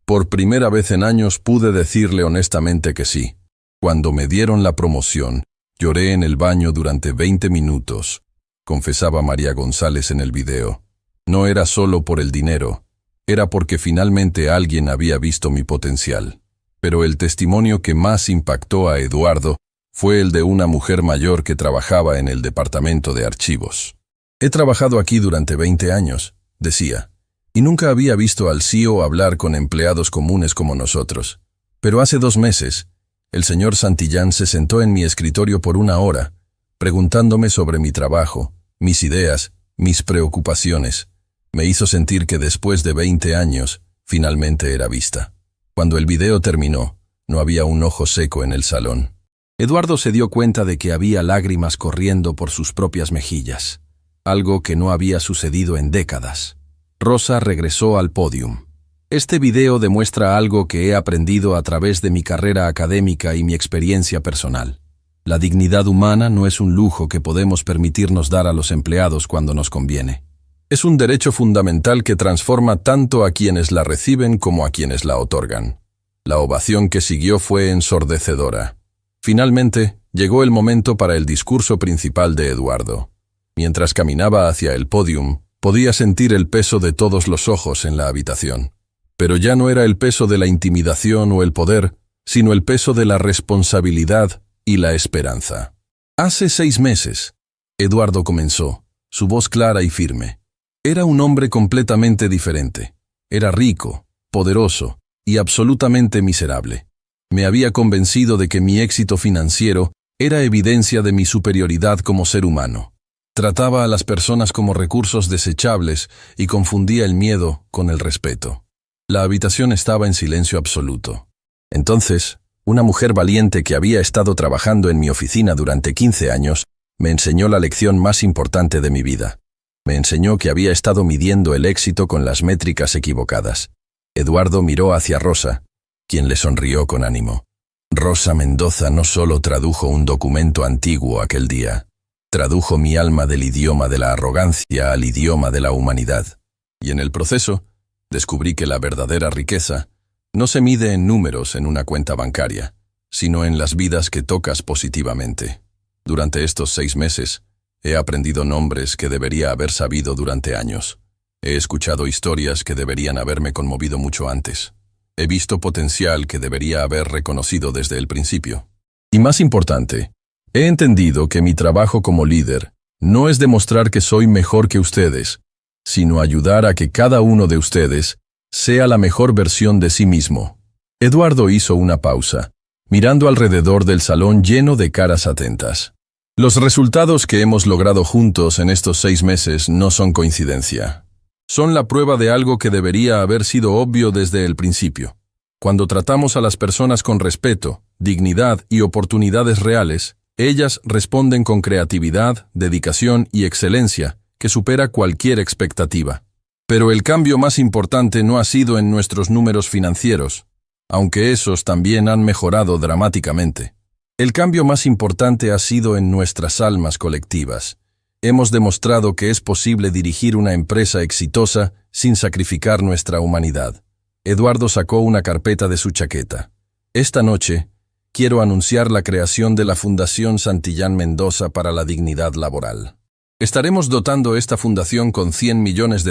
Por primera vez en años pude decirle honestamente que sí. Cuando me dieron la promoción, lloré en el baño durante 20 minutos, confesaba María González en el video. No era solo por el dinero, era porque finalmente alguien había visto mi potencial. Pero el testimonio que más impactó a Eduardo fue el de una mujer mayor que trabajaba en el departamento de archivos. He trabajado aquí durante 20 años, decía, y nunca había visto al CEO hablar con empleados comunes como nosotros. Pero hace 2 meses, el señor Santillán se sentó en mi escritorio por 1 hora, preguntándome sobre mi trabajo, mis ideas, mis preocupaciones. Me hizo sentir que después de 20 años, finalmente era vista. Cuando el video terminó, no había un ojo seco en el salón. Eduardo se dio cuenta de que había lágrimas corriendo por sus propias mejillas, algo que no había sucedido en décadas. Rosa regresó al pódium. Este video demuestra algo que he aprendido a través de mi carrera académica y mi experiencia personal. La dignidad humana no es un lujo que podemos permitirnos dar a los empleados cuando nos conviene. Es un derecho fundamental que transforma tanto a quienes la reciben como a quienes la otorgan. La ovación que siguió fue ensordecedora. Finalmente, llegó el momento para el discurso principal de Eduardo. Mientras caminaba hacia el pódium, podía sentir el peso de todos los ojos en la habitación. Pero ya no era el peso de la intimidación o el poder, sino el peso de la responsabilidad y la esperanza. Hace 6 meses, Eduardo comenzó, su voz clara y firme. Era un hombre completamente diferente. Era rico, poderoso y absolutamente miserable. Me había convencido de que mi éxito financiero era evidencia de mi superioridad como ser humano. Trataba a las personas como recursos desechables y confundía el miedo con el respeto. La habitación estaba en silencio absoluto. Entonces, una mujer valiente que había estado trabajando en mi oficina durante 15 años me enseñó la lección más importante de mi vida. Me enseñó que había estado midiendo el éxito con las métricas equivocadas. Eduardo miró hacia Rosa, quien le sonrió con ánimo. Rosa Mendoza no solo tradujo un documento antiguo aquel día, tradujo mi alma del idioma de la arrogancia al idioma de la humanidad. Y en el proceso, descubrí que la verdadera riqueza no se mide en números en una cuenta bancaria, sino en las vidas que tocas positivamente. Durante estos 6 meses, he aprendido nombres que debería haber sabido durante años. He escuchado historias que deberían haberme conmovido mucho antes. He visto potencial que debería haber reconocido desde el principio. Y más importante, he entendido que mi trabajo como líder no es demostrar que soy mejor que ustedes, sino ayudar a que cada uno de ustedes sea la mejor versión de sí mismo. Eduardo hizo una pausa, mirando alrededor del salón lleno de caras atentas. Los resultados que hemos logrado juntos en estos 6 meses no son coincidencia. Son la prueba de algo que debería haber sido obvio desde el principio. Cuando tratamos a las personas con respeto, dignidad y oportunidades reales, ellas responden con creatividad, dedicación y excelencia, que supera cualquier expectativa. Pero el cambio más importante no ha sido en nuestros números financieros, aunque esos también han mejorado dramáticamente. El cambio más importante ha sido en nuestras almas colectivas. Hemos demostrado que es posible dirigir una empresa exitosa sin sacrificar nuestra humanidad. Eduardo sacó una carpeta de su chaqueta. Esta noche, quiero anunciar la creación de la Fundación Santillán Mendoza para la Dignidad Laboral. Estaremos dotando esta fundación con $100 millones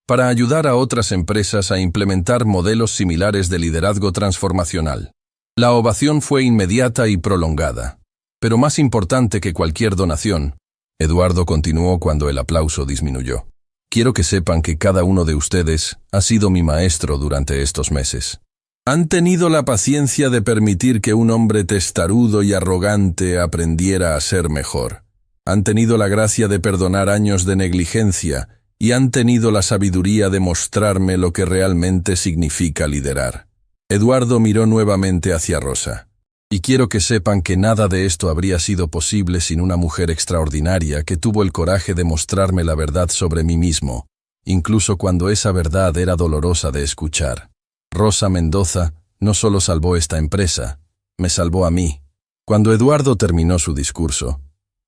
para ayudar a otras empresas a implementar modelos similares de liderazgo transformacional. La ovación fue inmediata y prolongada. Pero más importante que cualquier donación, Eduardo continuó cuando el aplauso disminuyó. Quiero que sepan que cada uno de ustedes ha sido mi maestro durante estos meses. Han tenido la paciencia de permitir que un hombre testarudo y arrogante aprendiera a ser mejor. Han tenido la gracia de perdonar años de negligencia y han tenido la sabiduría de mostrarme lo que realmente significa liderar. Eduardo miró nuevamente hacia Rosa. Y quiero que sepan que nada de esto habría sido posible sin una mujer extraordinaria que tuvo el coraje de mostrarme la verdad sobre mí mismo, incluso cuando esa verdad era dolorosa de escuchar. Rosa Mendoza no solo salvó esta empresa, me salvó a mí. Cuando Eduardo terminó su discurso,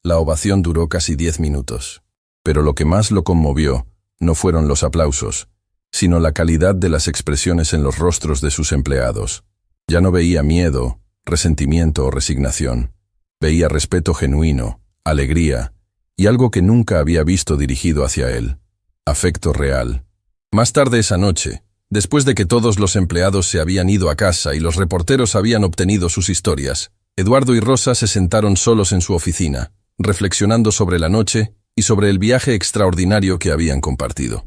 la ovación duró casi 10 minutos. Pero lo que más lo conmovió no fueron los aplausos, sino la calidad de las expresiones en los rostros de sus empleados. Ya no veía miedo, resentimiento o resignación. Veía respeto genuino, alegría y algo que nunca había visto dirigido hacia él: afecto real. Más tarde esa noche, después de que todos los empleados se habían ido a casa y los reporteros habían obtenido sus historias, Eduardo y Rosa se sentaron solos en su oficina, reflexionando sobre la noche y sobre el viaje extraordinario que habían compartido.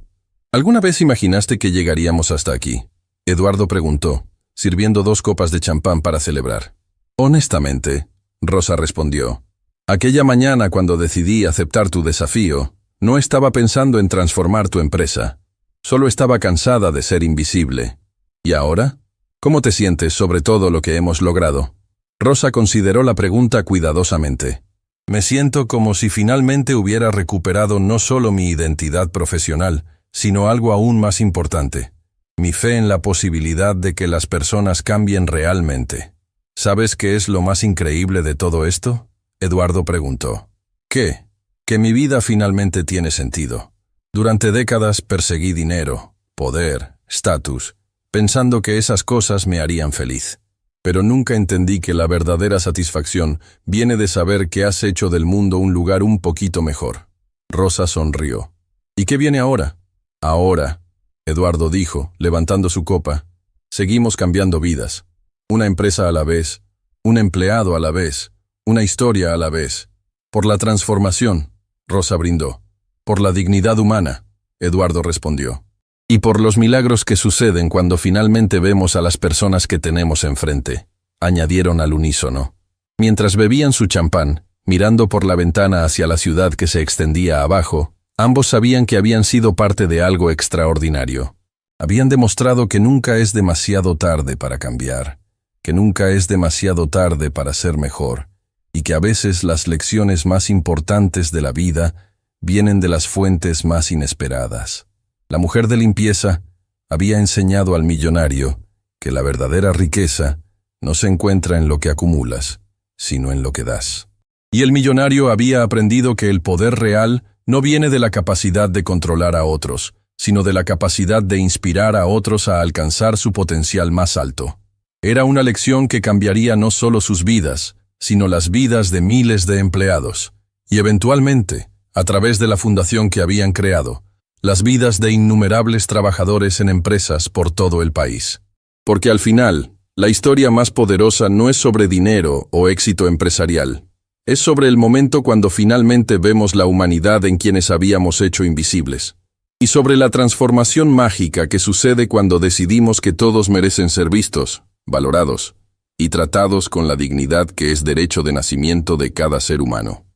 ¿Alguna vez imaginaste que llegaríamos hasta aquí?, Eduardo preguntó, sirviendo 2 copas de champán para celebrar. Honestamente, Rosa respondió, aquella mañana cuando decidí aceptar tu desafío, no estaba pensando en transformar tu empresa. Solo estaba cansada de ser invisible. ¿Y ahora? ¿Cómo te sientes sobre todo lo que hemos logrado? Rosa consideró la pregunta cuidadosamente. Me siento como si finalmente hubiera recuperado no solo mi identidad profesional, sino algo aún más importante: mi fe en la posibilidad de que las personas cambien realmente. ¿Sabes qué es lo más increíble de todo esto?, Eduardo preguntó. ¿Qué? Que mi vida finalmente tiene sentido. Durante décadas perseguí dinero, poder, estatus, pensando que esas cosas me harían feliz. Pero nunca entendí que la verdadera satisfacción viene de saber que has hecho del mundo un lugar un poquito mejor. Rosa sonrió. ¿Y qué viene ahora? Ahora, Eduardo dijo, levantando su copa, seguimos cambiando vidas. Una empresa a la vez, un empleado a la vez, una historia a la vez. Por la transformación, Rosa brindó. Por la dignidad humana, Eduardo respondió. Y por los milagros que suceden cuando finalmente vemos a las personas que tenemos enfrente, añadieron al unísono. Mientras bebían su champán, mirando por la ventana hacia la ciudad que se extendía abajo, ambos sabían que habían sido parte de algo extraordinario. Habían demostrado que nunca es demasiado tarde para cambiar, que nunca es demasiado tarde para ser mejor, y que a veces las lecciones más importantes de la vida vienen de las fuentes más inesperadas. La mujer de limpieza había enseñado al millonario que la verdadera riqueza no se encuentra en lo que acumulas, sino en lo que das. Y el millonario había aprendido que el poder real no viene de la capacidad de controlar a otros, sino de la capacidad de inspirar a otros a alcanzar su potencial más alto. Era una lección que cambiaría no solo sus vidas, sino las vidas de miles de empleados, y eventualmente, a través de la fundación que habían creado, las vidas de innumerables trabajadores en empresas por todo el país. Porque al final, la historia más poderosa no es sobre dinero o éxito empresarial. Es sobre el momento cuando finalmente vemos la humanidad en quienes habíamos hecho invisibles. Y sobre la transformación mágica que sucede cuando decidimos que todos merecen ser vistos, valorados y tratados con la dignidad que es derecho de nacimiento de cada ser humano.